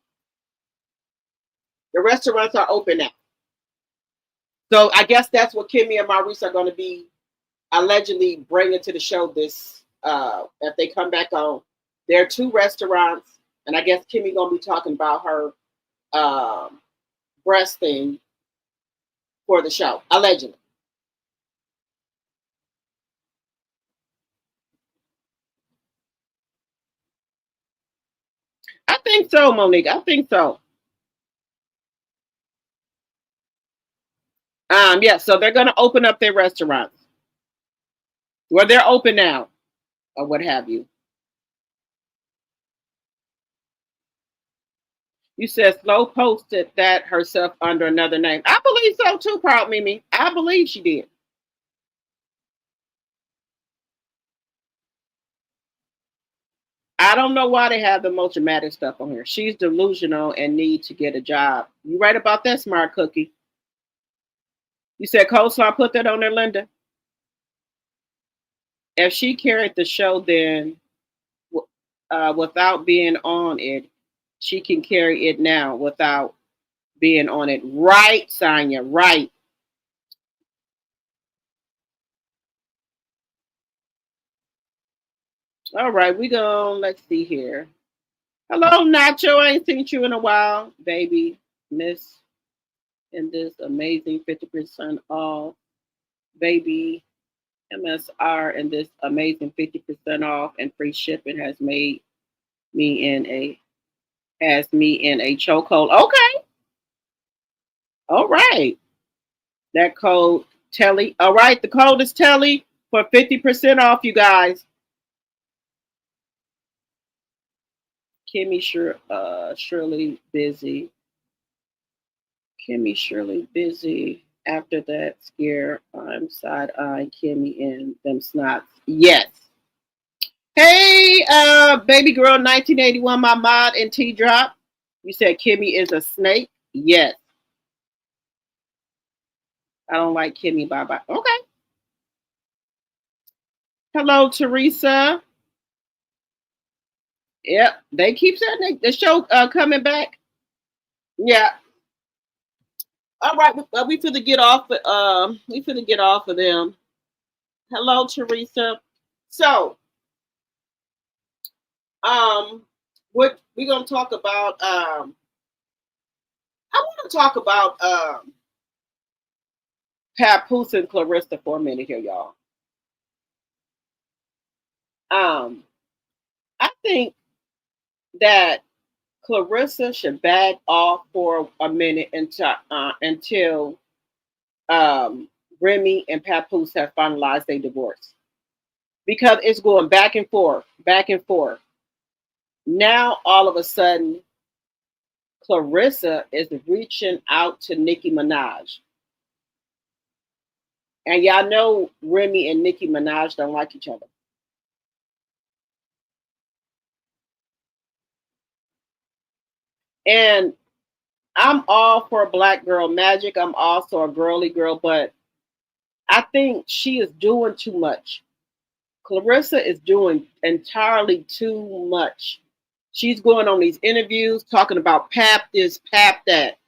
The restaurants are open now. So I guess that's what Kimmy and Maurice are going to be allegedly bringing to the show this, if they come back on. There are 2 restaurants, and I guess Kimmy going to be talking about her breast thing for the show, allegedly. I think so, Monique. I think so. Yeah, so they're going to open up their restaurants. Well, they're open now, or what have you. You said Slow posted that herself under another name. I believe so too, Proud Mimi. I believe she did. I don't know why they have the most dramatic stuff on here. She's delusional and need to get a job. You right about that, Smart Cookie. You said Coleslaw put that on there, Linda? If she carried the show, then without being on it, she can carry it now without being on it. Right, Sonia, right. All right, let's see here. Hello, Nacho. I ain't seen you in a while, baby. Miss in this amazing 50% off, baby. MSR and this amazing 50% off and free shipping has made me in a chokehold. Okay. All right. That code Telly. All right, the code is Telly for 50% off, you guys. Kimmy Shirley busy. Kimmy Shirley busy. After that scare, I'm side-eyeing Kimmy and them snots. Yes. Hey, baby girl 1981, my mod and T-Drop. You said Kimmy is a snake? Yes. I don't like Kimmy. Bye-bye. Okay. Hello, Teresa. Yep, they keep saying the show coming back. Yeah. All right, we finna get off. We finna get off of them. Hello, Teresa. So, what we're gonna talk about? I want to talk about Papoose and Claressa for a minute here, y'all. I think that Claressa should back off for a minute until Remy and Papoose have finalized their divorce, because it's going back and forth, back and forth. Now all of a sudden, Claressa is reaching out to Nicki Minaj. And y'all know Remy and Nicki Minaj don't like each other. And I'm all for Black Girl Magic. I'm also a girly girl, but I think she is doing too much. Claressa is doing entirely too much. She's going on these interviews talking about pap this, pap that.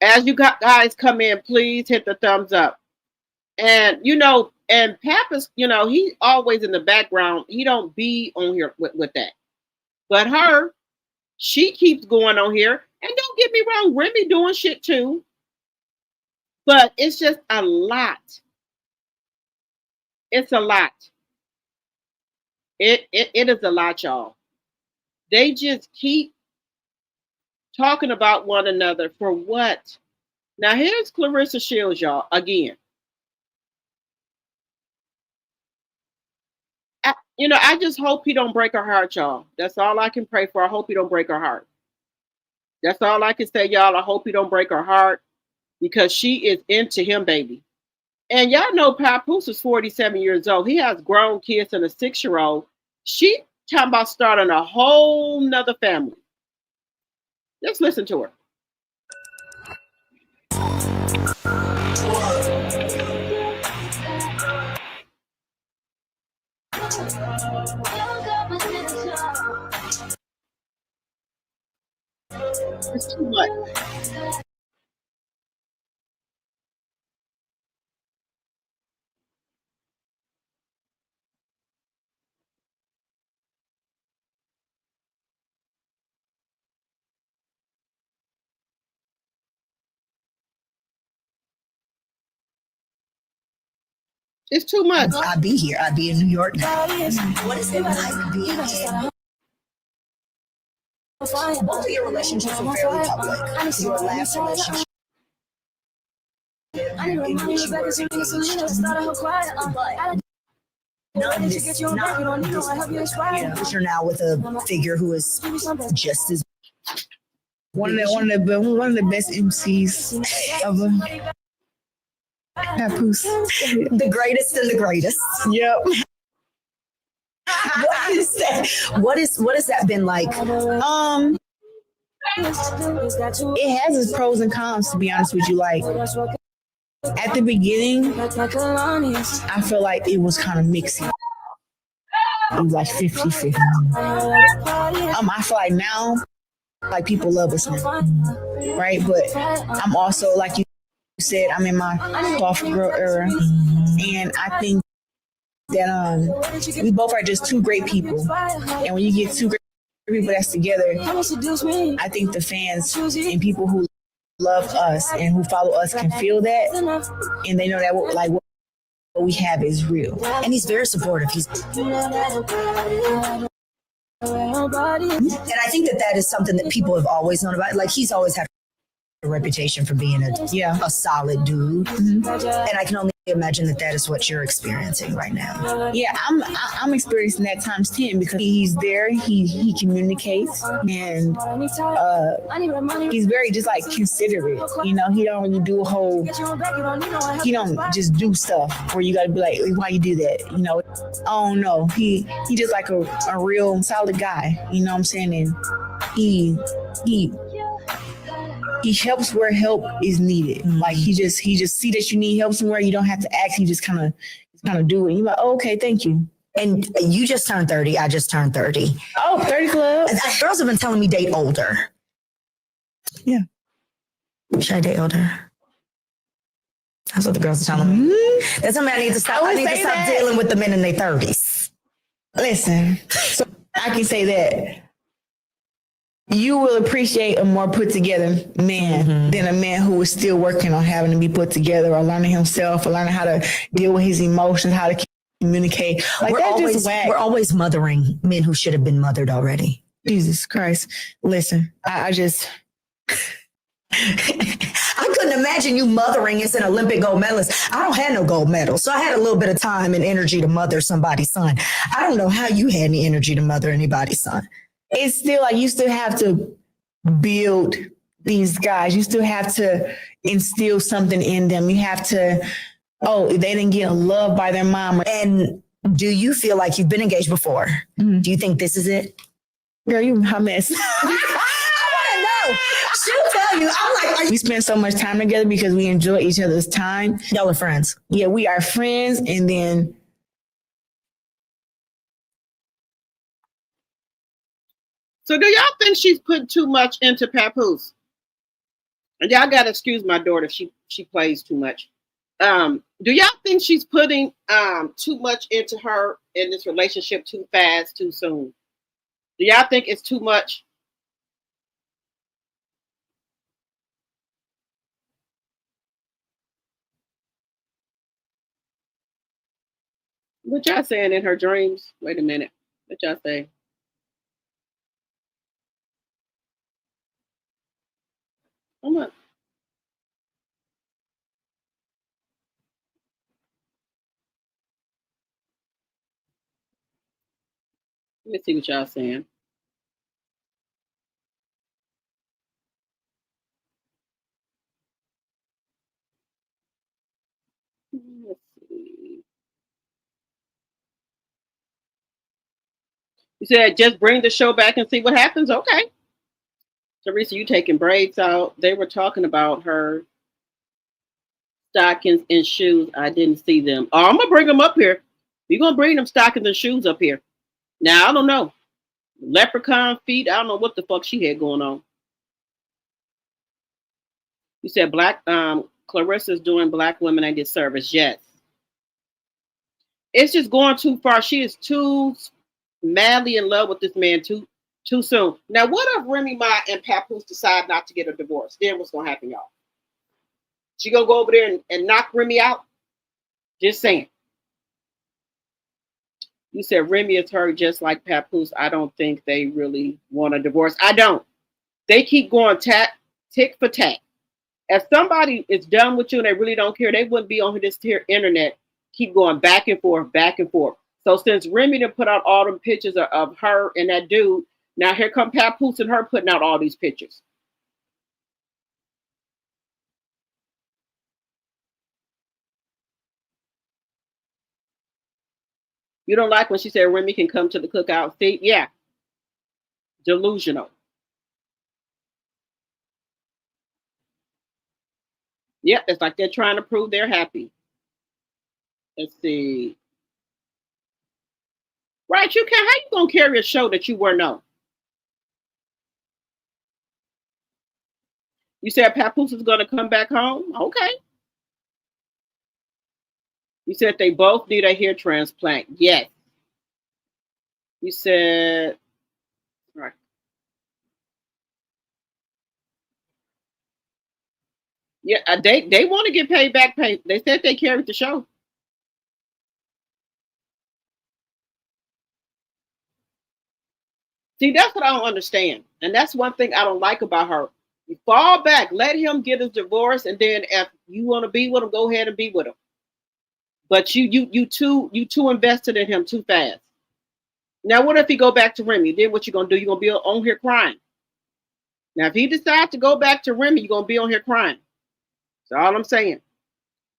As you guys come in, please hit the thumbs up. And and Pap is, he always in the background. He don't be on here with that. But she keeps going on here. And don't get me wrong, Remy doing shit too. But it's just a lot. It's a lot. It is a lot, y'all. They just keep talking about one another for what? Now here's Claressa Shields, y'all, again. I just hope he don't break her heart, y'all. That's all I can pray for. I hope he don't break her heart. That's all I can say, y'all. I hope he don't break her heart because she is into him, baby. And y'all know Papoose is 47 years old. He has grown kids and a 6-year-old. She talking about starting a whole nother family. Let's listen to her. It's too much. It's too much. I'd be here. I'd be in New York now. What is it like being in? Both of your relationships were fairly public. Your last relationship. You're now with a figure who is just as one of the best MCs ever. Papoose. The greatest and the greatest. Yep. What is that? What has that been like? It has its pros and cons, to be honest with you. Like at the beginning, I feel like it was kind of mixy. It was like 50-50. I feel like now, like people love us now, right? But I'm also, like you said, I'm in my soft girl era, and I think that we both are just two great people, and when you get two great people that's together, I think the fans and people who love us and who follow us can feel that, and they know that what we have is real. And he's very supportive. And I think that is something that people have always known about. Like, he's always had a reputation for being a solid dude. Mm-hmm. And I can only imagine that is what you're experiencing right now. Yeah, I'm experiencing that times 10 because he's there, he communicates, and he's very just like considerate. He don't really do he don't just do stuff where you gotta be like, why you do that? Oh no, he just like a real solid guy, you know what I'm saying? And he helps where help is needed. Like he just see that you need help somewhere. You don't have to ask. He just kind of do it. You're like, oh, okay, thank you. And you just turned 30. I just turned 30. Oh, 30 club. Girls have been telling me date older. Yeah. Should I date older? That's what the girls are telling me. Mm-hmm. That's something I need to stop. I need to stop dealing with the men in their 30s. Listen, so I can say that you will appreciate a more put together man than a man who is still working on having to be put together or learning himself or learning how to deal with his emotions, how to communicate. Like we're always mothering men who should have been mothered already. Jesus Christ. Listen, I just... I couldn't imagine you mothering as an Olympic gold medalist. I don't have no gold medal, so I had a little bit of time and energy to mother somebody's son. I don't know how you had any energy to mother anybody's son. It's still like you still have to build these guys. You still have to instill something in them. You have to, they didn't get loved by their mom. And do you feel like you've been engaged before? Mm-hmm. Do you think this is it? Girl, you a mess. I want to know. She'll tell you. I'm like, we spend so much time together because we enjoy each other's time. Y'all are friends. Yeah, we are friends. And then so do y'all think she's put too much into Papoose? And y'all gotta excuse my daughter if she plays too much. Do y'all think she's putting too much into her in this relationship too fast, too soon? Do y'all think it's too much? What y'all saying in her dreams? Wait a minute. What y'all say? Come on. Let me see what y'all saying. Let's see. You said just bring the show back and see what happens? Okay. Teresa, you taking braids out. They were talking about her stockings and shoes. I didn't see them. Oh, I'm going to bring them up here. We're going to bring them stockings and shoes up here. Now, I don't know. Leprechaun feet. I don't know what the fuck she had going on. You said Clarissa's doing black women a disservice. Yes. It's just going too far. She is too madly in love with this man too soon. Now, what if Remy Ma and Papoose decide not to get a divorce? Then what's going to happen, y'all? She going to go over there and knock Remy out? Just saying. You said Remy is hurt just like Papoose. I don't think they really want a divorce. I don't. They keep going tick for tack. If somebody is done with you and they really don't care, they wouldn't be on this here internet, keep going back and forth, back and forth. So since Remy done put out all them pictures of her and that dude, now here come Papoose and her putting out all these pictures. You don't like when she said Remy can come to the cookout? See, yeah. Delusional. Yep, it's like they're trying to prove they're happy. Let's see. Right, you can. How you gonna carry a show that you weren't on? You said Papoose is gonna come back home? Okay. You said they both need a hair transplant. Yes. You said, right. Yeah, they want to get paid back pay. They said they carried the show. See, that's what I don't understand. And that's one thing I don't like about her. You fall back, let him get his divorce, and then if you want to be with him, go ahead and be with him. But you too invested in him too fast. Now, what if he go back to Remy? Then what you gonna do? You gonna be on here crying. Now, if he decides to go back to Remy, you're gonna be on here crying. That's all I'm saying.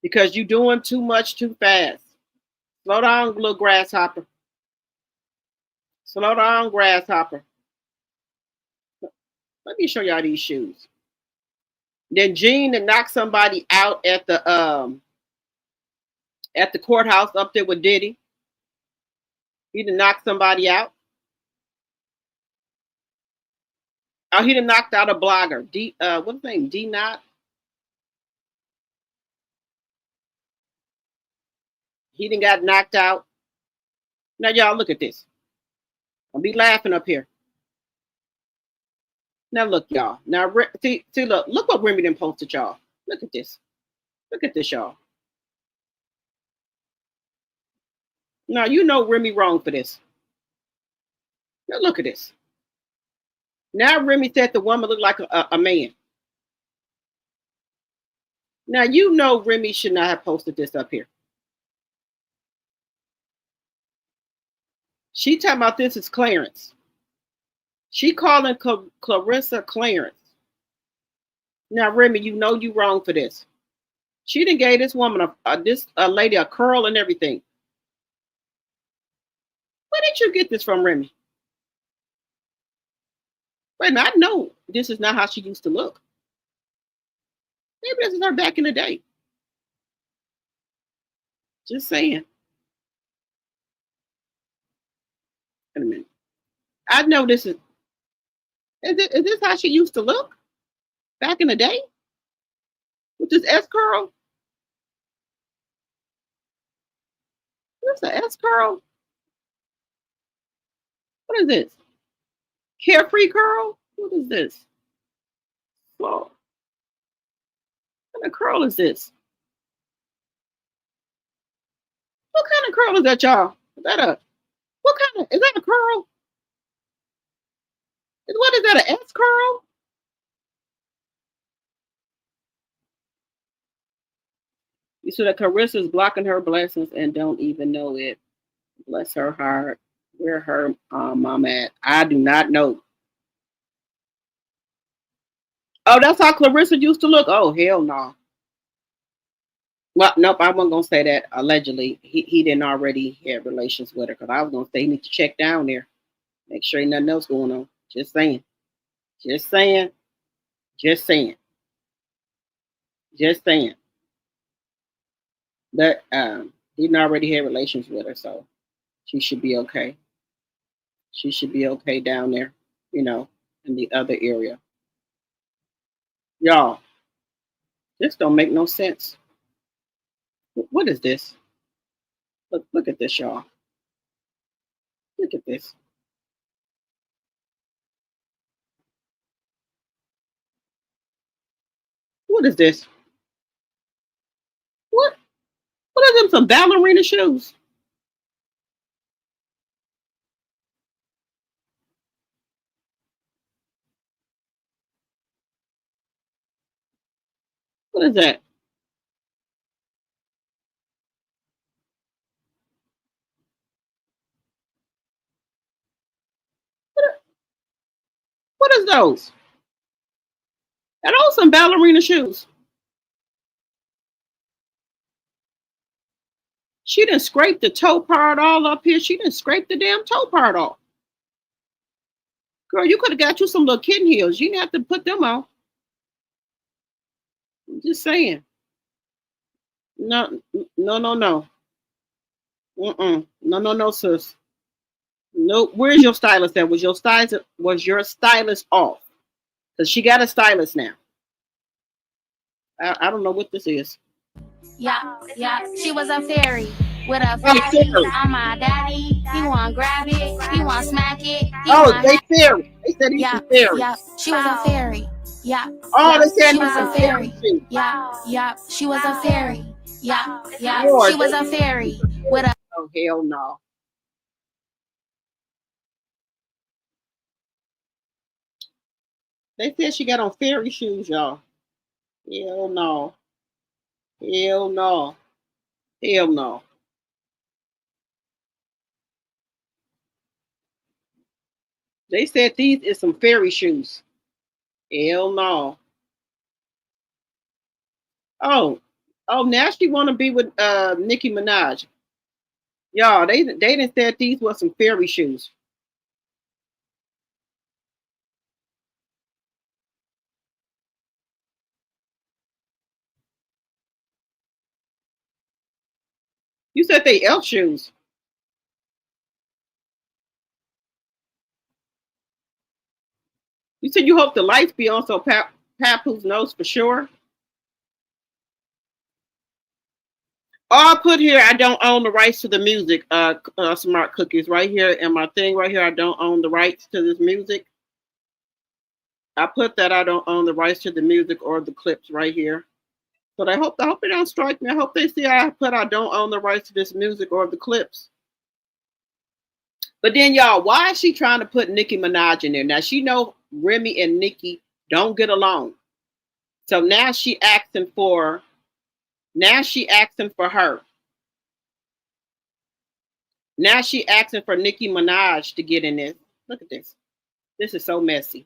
Because you're doing too much too fast. Slow down, little grasshopper. Slow down, grasshopper. Let me show y'all these shoes. Then Gene to knock somebody out at the courthouse up there with Diddy. He done knocked somebody out. Oh, he done knocked out a blogger. What's his name? D-Not. He done got knocked out. Now, y'all, look at this. I'll be laughing up here. Now, look, y'all. Now, see, look what Remy done posted, y'all. Look at this. Look at this, y'all. Now, you know Remy wrong for this. Now, look at this. Now, Remy said the woman looked like a man. Now, you know Remy should not have posted this up here. She talking about this is Clarence. She calling Claressa Clarence. Now, Remy, you know you wrong for this. She done gave this woman a lady a curl and everything. Where did you get this from, Remy? Wait a minute, I know this is not how she used to look. Maybe this is her back in the day. Just saying. Wait a minute. I know this is this how she used to look back in the day? With this S curl? What's an S curl? What is this? Carefree curl? What is this? Well, what kind of curl is this? What kind of curl is that, y'all? Is that a curl? What is that, an S curl? You see that Carissa's blocking her blessings and don't even know it. Bless her heart. Where her mom at? I do not know. Oh, that's how Claressa used to look? Oh, hell no. Well, nope, I wasn't going to say that. Allegedly, he didn't already have relations with her, because I was going to say he needs to check down there. Make sure ain't nothing else going on. Just saying. Just saying. Just saying. Just saying. But he didn't already have relations with her, so she should be okay. She should be okay down there, in the other area. Y'all, this don't make no sense. What is this? Look at this, y'all. Look at this. What is this? What are them, some ballerina shoes? What is that? What is those? Are those some ballerina shoes? She didn't scrape the toe part all up here. She didn't scrape the damn toe part off. Girl, you could have got you some little kitten heels. You didn't have to put them on. I'm just saying. No. No, no, sis. No, where's your stylist at? Was your stylist off? Because she got a stylist now. I don't know what this is. Yeah, she was a fairy with a fatty on my daddy. He want grab it, he want smack it. They fairy. They said he's a fairy. Yeah, she was a fairy. Yeah. They said she was a fairy. Yeah, she was a fairy. Yeah, she was a fairy with a. Oh, hell no. They said she got on fairy shoes, y'all. Hell no. Hell no. Hell no. They said these is some fairy shoes. Hell no. Oh, now she want to be with Nicki Minaj. Y'all, they didn't say these were some fairy shoes. You said they elf shoes. You said you hope the lights be on so Papoose knows for sure. I put here, I don't own the rights to the music. Smart cookies right here, and my thing right here, I don't own the rights to this music. I put that I don't own the rights to the music or the clips right here. But I hope it don't strike me. I hope they see I put I don't own the rights to this music or the clips. But then y'all, why is she trying to put Nicki Minaj in there? Now she know Remy and Nicki don't get along. So now she asking for her. Now she asking for Nicki Minaj to get in this. Look at this. This is so messy.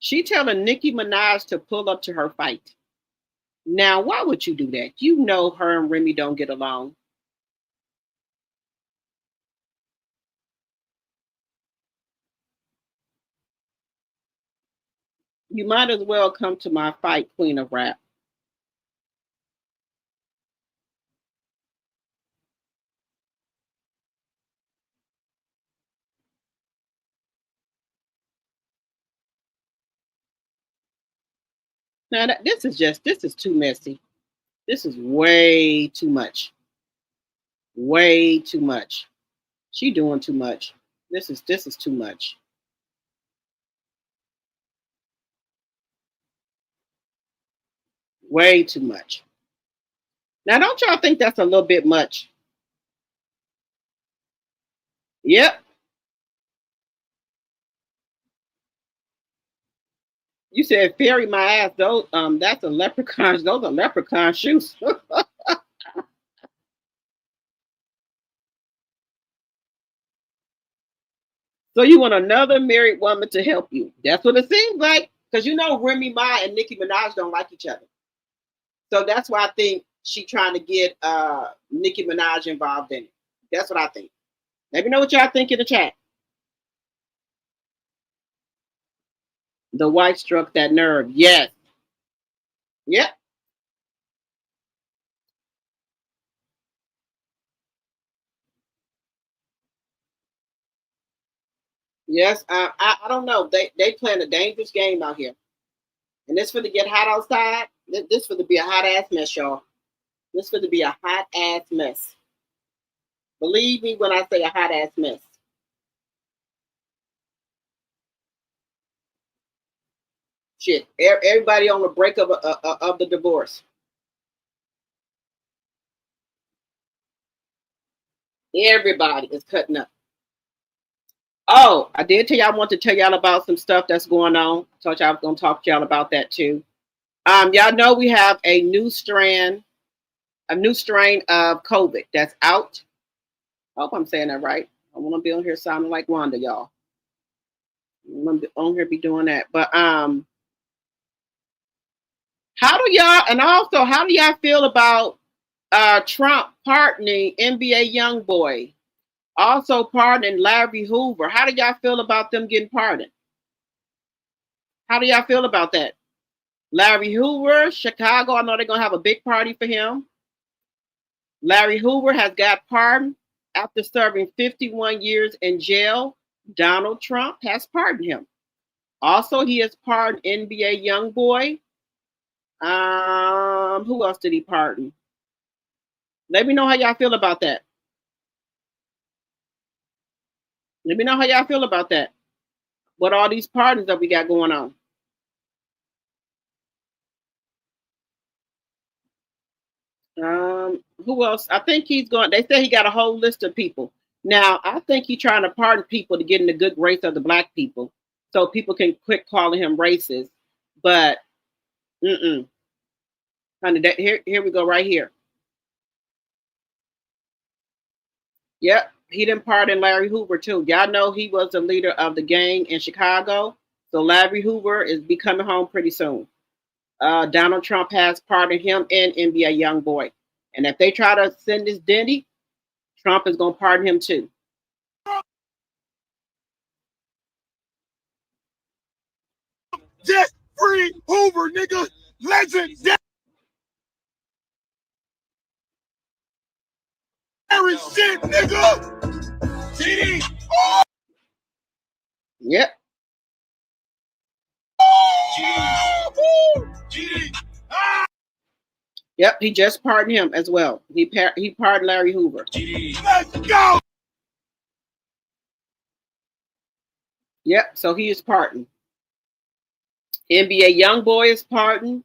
She telling Nicki Minaj to pull up to her fight. Now, why would you do that? You know her and Remy don't get along. You might as well come to my fight, Queen of Rap. Now, this is too messy. This is way too much. Way too much. She doing too much. This is too much. Way too much. Now, don't y'all think that's a little bit much? Yep. You said fairy my ass. Those that's a leprechaun. Those are leprechaun shoes. So you want another married woman to help you? That's what it seems like. Because you know Remy Ma and Nicki Minaj don't like each other. So that's why I think she trying to get Nicki Minaj involved in it. That's what I think. Let me know what y'all think in the chat. The wife struck that nerve. Yes. Yep. Yes. I don't know. They playing a dangerous game out here. And this for to get hot outside. This for to be a hot ass mess, y'all. This for to be a hot ass mess. Believe me when I say a hot ass mess. Shit. Everybody on the break of the divorce. Everybody is cutting up. Oh, I did tell y'all I want to tell y'all about some stuff that's going on. Told y'all I was gonna talk to y'all about that too. Y'all know we have a new strain of COVID that's out. I hope I'm saying that right. I want to be on here sounding like Wanda, y'all. I'm gonna be on here be doing that. But how do y'all feel about Trump pardoning NBA YoungBoy? Also pardoning Larry Hoover. How do y'all feel about them getting pardoned? How do y'all feel about that? Larry Hoover, Chicago, I know they're going to have a big party for him. Larry Hoover has got pardoned after serving 51 years in jail. Donald Trump has pardoned him. Also, he has pardoned NBA YoungBoy. Who else did he pardon? Let me know how y'all feel about that. Let me know how y'all feel about that. What all these pardons that we got going on. Who else? I think he's going. They say he got a whole list of people. Now, I think he's trying to pardon people to get in the good grace of the black people, so people can quit calling him racist. But, honey, here we go right here. Yep, he didn't pardon Larry Hoover too. Y'all know he was the leader of the gang in Chicago. So Larry Hoover is be coming home pretty soon. Donald Trump has pardoned him and NBA YoungBoy. And if they try to send this Denny, Trump is going to pardon him too. Just free Hoover, nigga. Legend. Shit, nigga. GD. Oh. Yep. GD. Yep, he just pardoned him as well. He pardoned Larry Hoover. Let's go. Yep, so he is pardoned. NBA YoungBoy is pardoned.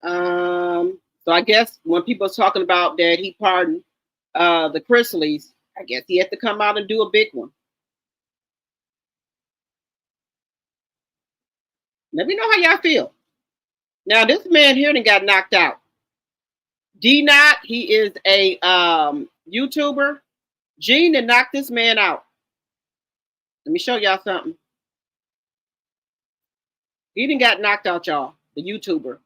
So I guess when people are talking about that he pardoned the Chrisleys, I guess he had to come out and do a big one. Let me know how y'all feel. Now this man here done got knocked out. D-Not, he is a YouTuber. Gene done knocked this man out. Let me show y'all something. He didn't got knocked out, y'all. The YouTuber.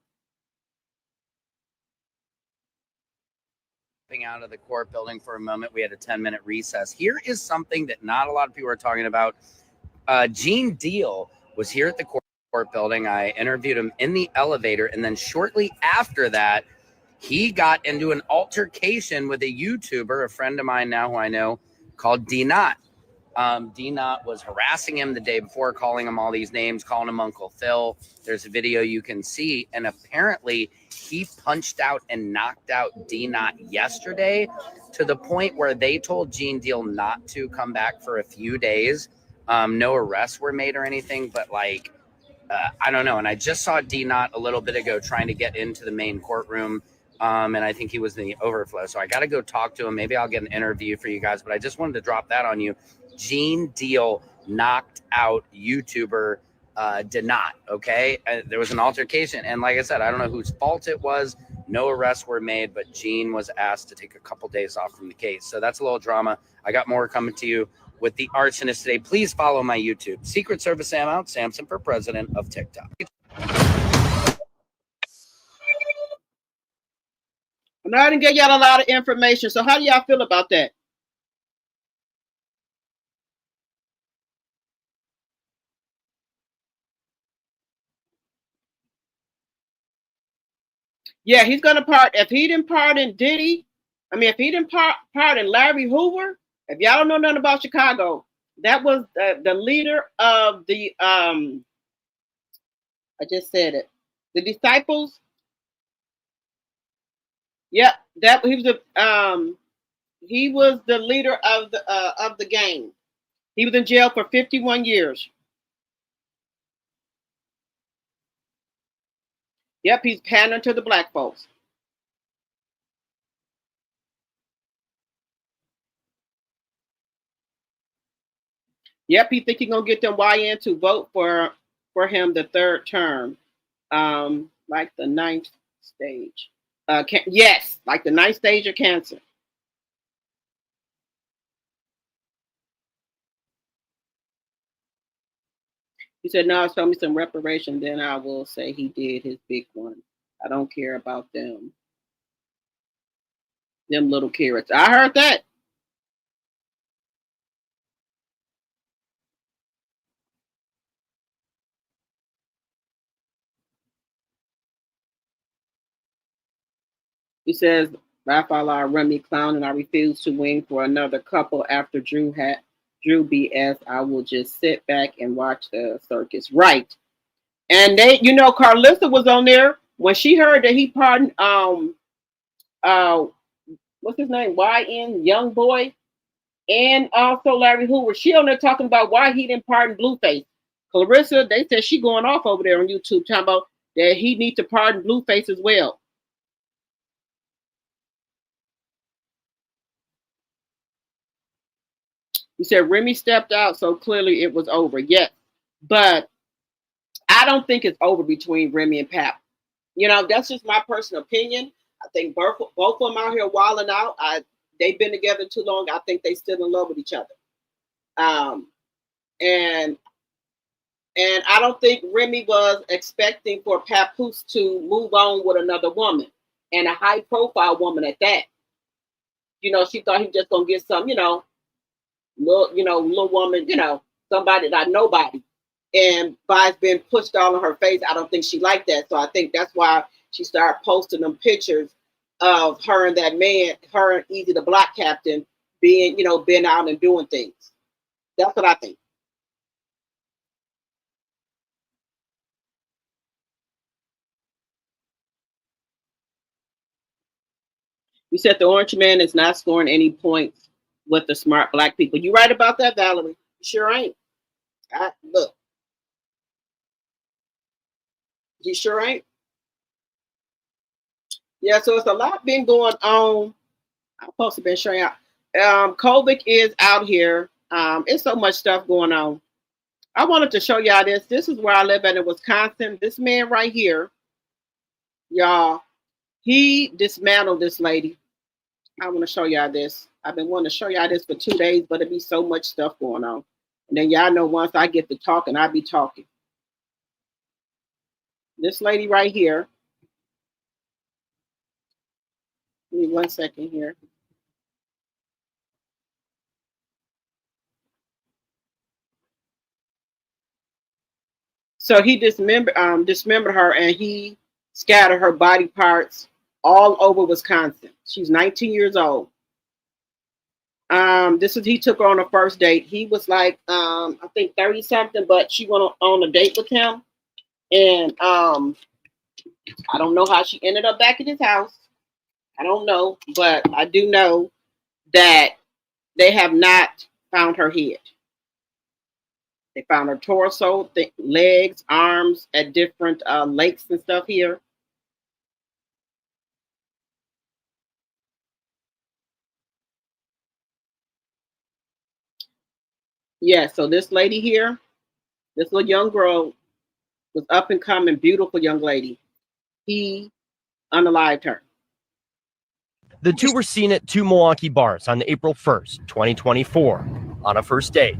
Out of the court building for a moment. We had a 10-minute recess. Here is something that not a lot of people are talking about. Gene Deal was here at the court building. I interviewed him in the elevator, and then shortly after that, he got into an altercation with a YouTuber, a friend of mine now who I know, called D Not. D Not was harassing him the day before, calling him all these names, calling him Uncle Phil. There's a video you can see, and apparently he punched out and knocked out D Not yesterday to the point where they told Gene Deal not to come back for a few days. No arrests were made or anything, but like, I don't know. And I just saw D Not a little bit ago trying to get into the main courtroom. And I think he was in the overflow. So I got to go talk to him. Maybe I'll get an interview for you guys, but I just wanted to drop that on you. Gene Deal knocked out YouTuber did not. Okay. There was an altercation. And like I said, I don't know whose fault it was. No arrests were made, but Gene was asked to take a couple days off from the case. So that's a little drama. I got more coming to you with the arsonist today. Please follow my YouTube. Secret Service Sam out. Samson for president of TikTok. And I didn't get y'all a lot of information. So how do y'all feel about that? Yeah, he's gonna if he didn't pardon Diddy, if he didn't pardon Larry Hoover, if y'all don't know nothing about Chicago, that was the leader of the I just said it, the Disciples. Yep, that he was the leader of the gang. He was in jail for 51 years. Yep, he's pandering to the black folks. Yep, he think he's gonna get them YN to vote for him the third term, like the 9th stage. Yes, like the 9th stage of cancer. He said, "No, show me some reparation, then I will say he did his big one. I don't care about them little carrots." I heard that. He says, "Raphael Remy clown, and I refuse to wing for another couple after Drew BS. I will just sit back and watch the circus." Right. And they, Carlissa was on there when she heard that he pardoned what's his name? YN Young Boy, and also Larry Hoover. She on there talking about why he didn't pardon Blueface. Clarissa, they said she going off over there on YouTube talking about that he needs to pardon Blueface as well. He said Remy stepped out, so clearly it was over. Yes, but I don't think it's over between Remy and Pap. That's just my personal opinion. I think both of them out here wilding out. They've been together too long. I think they still in love with each other. And I don't think Remy was expecting for Papoose to move on with another woman, and a high profile woman at that. She thought he was just gonna get some, little woman, somebody that nobody. And by being pushed all in her face, I don't think she liked that. So I think that's why she started posting them pictures of her and that man, her and Easy the Block Captain, being out and doing things. That's what I think. You said the Orange Man is not scoring any points with the smart black people. You right about that, Valerie? You sure ain't. Look. You sure ain't. Yeah, so it's a lot been going on. I'm supposed to be showing out. COVID is out here. It's so much stuff going on. I wanted to show y'all this. This is where I live in Wisconsin. This man right here, y'all, he dismantled this lady. I want to show y'all this. I've been wanting to show y'all this for 2 days, but it'd be so much stuff going on. And then y'all know once I get to talking, I be talking. This lady right here. Give me 1 second here. So he dismembered her, and he scattered her body parts all over Wisconsin. She's 19 years old. This is he took her on a first date. He was like I think 30 something, but she went on a date with him, and I don't know how she ended up back at his house. I don't know, but I do know that they have not found her head. They found her torso, legs, arms at different lakes and stuff here. Yeah, so this lady here, this little young girl, was up and coming, beautiful young lady. He unalived her. The two were seen at two Milwaukee bars on April 1st, 2024, on a first date.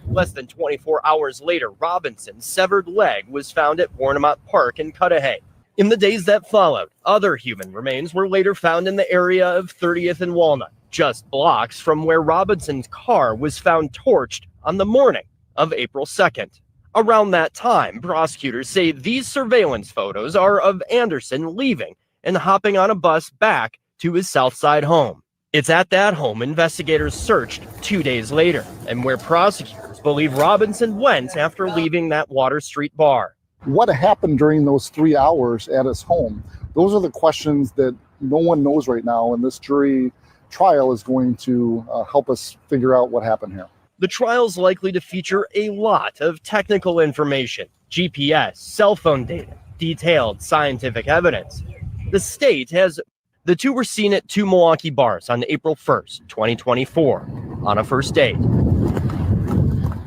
Less than 24 hours later, Robinson's severed leg was found at Warnemont Park in Cudahy. In the days that followed, other human remains were later found in the area of 30th and Walnut, just blocks from where Robinson's car was found torched on the morning of April 2nd. Around that time, prosecutors say these surveillance photos are of Anderson leaving and hopping on a bus back to his Southside home. It's at that home investigators searched 2 days later, and where prosecutors believe Robinson went after leaving that Water Street bar. What happened during those 3 hours at his home? Those are the questions that no one knows right now, and this jury trial is going to help us figure out what happened here. The trial's likely to feature a lot of technical information, GPS, cell phone data, detailed scientific evidence. The state has the two were seen at two Milwaukee bars on April 1st, 2024, on a first date.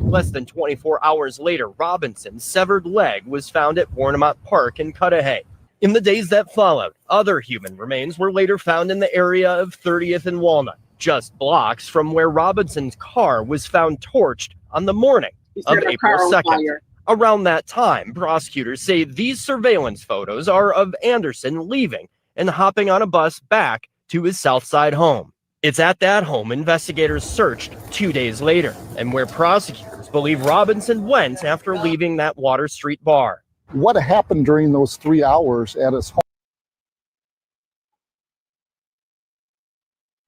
Less than 24 hours later, Robinson's severed leg was found at Warnemont Park in Cudahy. In the days that followed, other human remains were later found in the area of 30th and Walnut, just blocks from where Robinson's car was found torched on the morning of April 2nd. Around that time, prosecutors say these surveillance photos are of Anderson leaving and hopping on a bus back to his Southside home. It's at that home investigators searched 2 days later, and where prosecutors believe Robinson went after leaving that Water Street bar. What happened during those 3 hours at his home?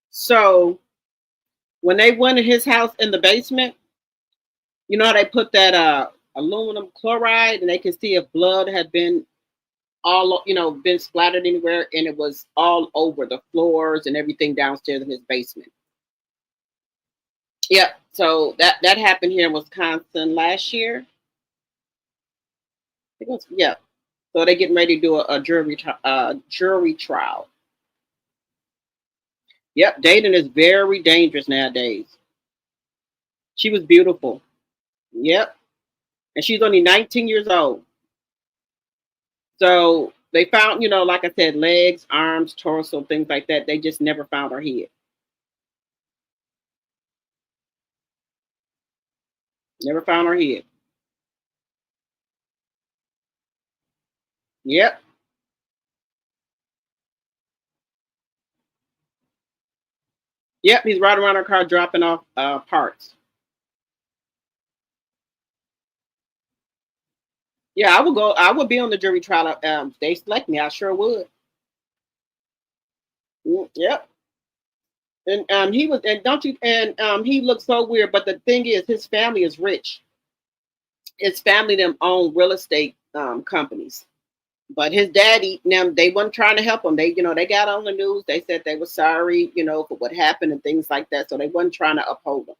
So when they went in his house in the basement, you know how they put that aluminum chloride, and they can see if blood had been been splattered anywhere, and it was all over the floors and everything downstairs in his basement. Yep. So that happened here in Wisconsin last year. It was, yeah. So they're getting ready to do a jury trial. Yep, dating is very dangerous nowadays. She was beautiful. Yep. And she's only 19 years old. So they found, like I said, legs, arms, torso, things like that. They just never found her head. Never found her head. Yep. Yep, he's riding around her car dropping off parts. Yeah, I would go. I would be on the jury trial. If they select me, I sure would. Yep. And he was, and don't you, and he looked so weird. But the thing is, his family is rich. His family them own real estate companies. But his daddy, now they weren't trying to help him. They got on the news. They said they were sorry, for what happened and things like that. So they weren't trying to uphold him.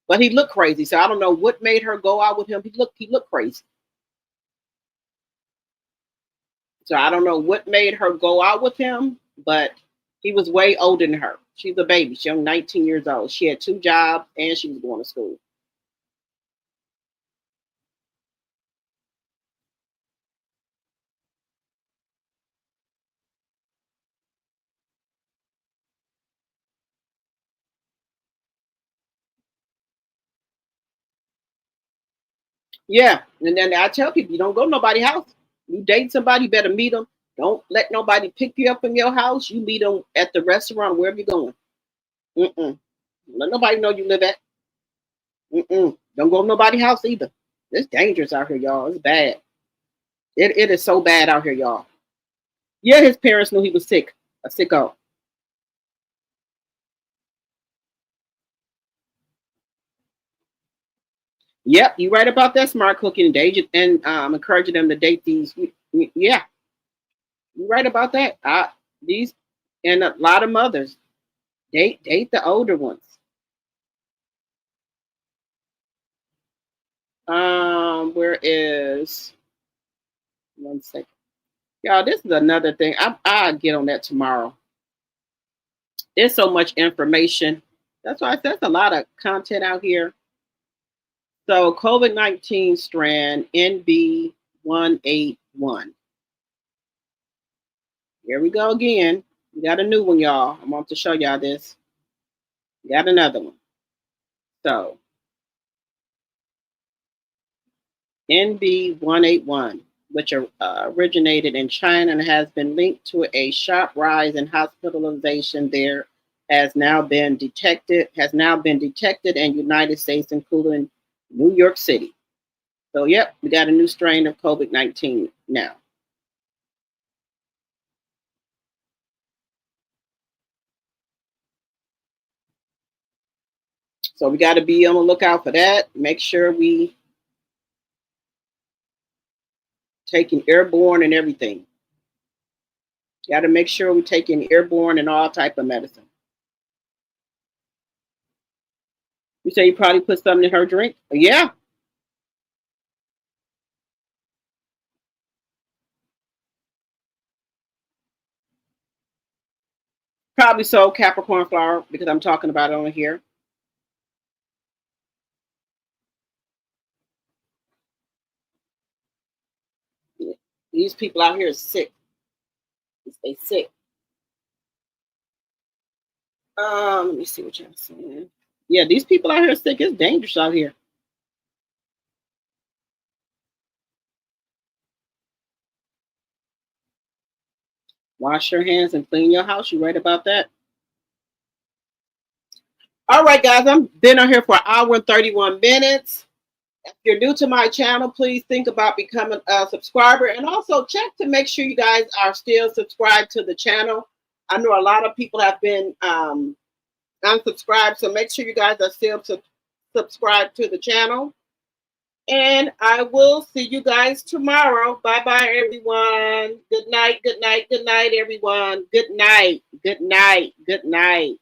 But he looked crazy. So I don't know what made her go out with him. He looked crazy. So I don't know what made her go out with him, but he was way older than her. She's a baby. She's 19 years old. She had 2 jobs and she was going to school. Yeah, and then I tell people, you don't go to nobody's house. You date somebody, you better meet them. Don't let nobody pick you up from your house. You meet them at the restaurant, wherever you're going. Mm-mm. Let nobody know you live at. Mm-mm. Don't go to nobody's house either. It's dangerous out here, y'all. It's bad. It is so bad out here, y'all. Yeah, his parents knew he was sick. A sicko. Yep, you right about that, smart cooking and dating and encouraging them to date these. Yeah, you right about that. These and a lot of mothers date the older ones. Where is 1 second, y'all? This is another thing. I'll get on that tomorrow. There's so much information. That's why I said there's a lot of content out here. So COVID-19 strand NB181. Here we go again. We got a new one, y'all. I want to show y'all this. We got another one. So NB181, which originated in China and has been linked to a sharp rise in hospitalization there, has now been detected in United States, including New York City. So, yep, we got a new strain of COVID-19 now. So we got to be on the lookout for that. Make sure we taking airborne and everything. Got to make sure we're taking airborne and all type of medicine. You say you probably put something in her drink? Yeah. Probably so, Capricorn flower, because I'm talking about it on here. These people out here are sick. They sick. Let me see what y'all saying. Yeah, these people out here are sick. It's dangerous out here. Wash your hands and clean your house. You right about that? All right, guys. I've been on here for an hour and 31 minutes. If you're new to my channel, please think about becoming a subscriber. And also check to make sure you guys are still subscribed to the channel. I know a lot of people have been unsubscribed. So make sure you guys are still subscribed to the channel. And I will see you guys tomorrow. Bye-bye, everyone. Good night, good night, good night, everyone. Good night, good night, good night.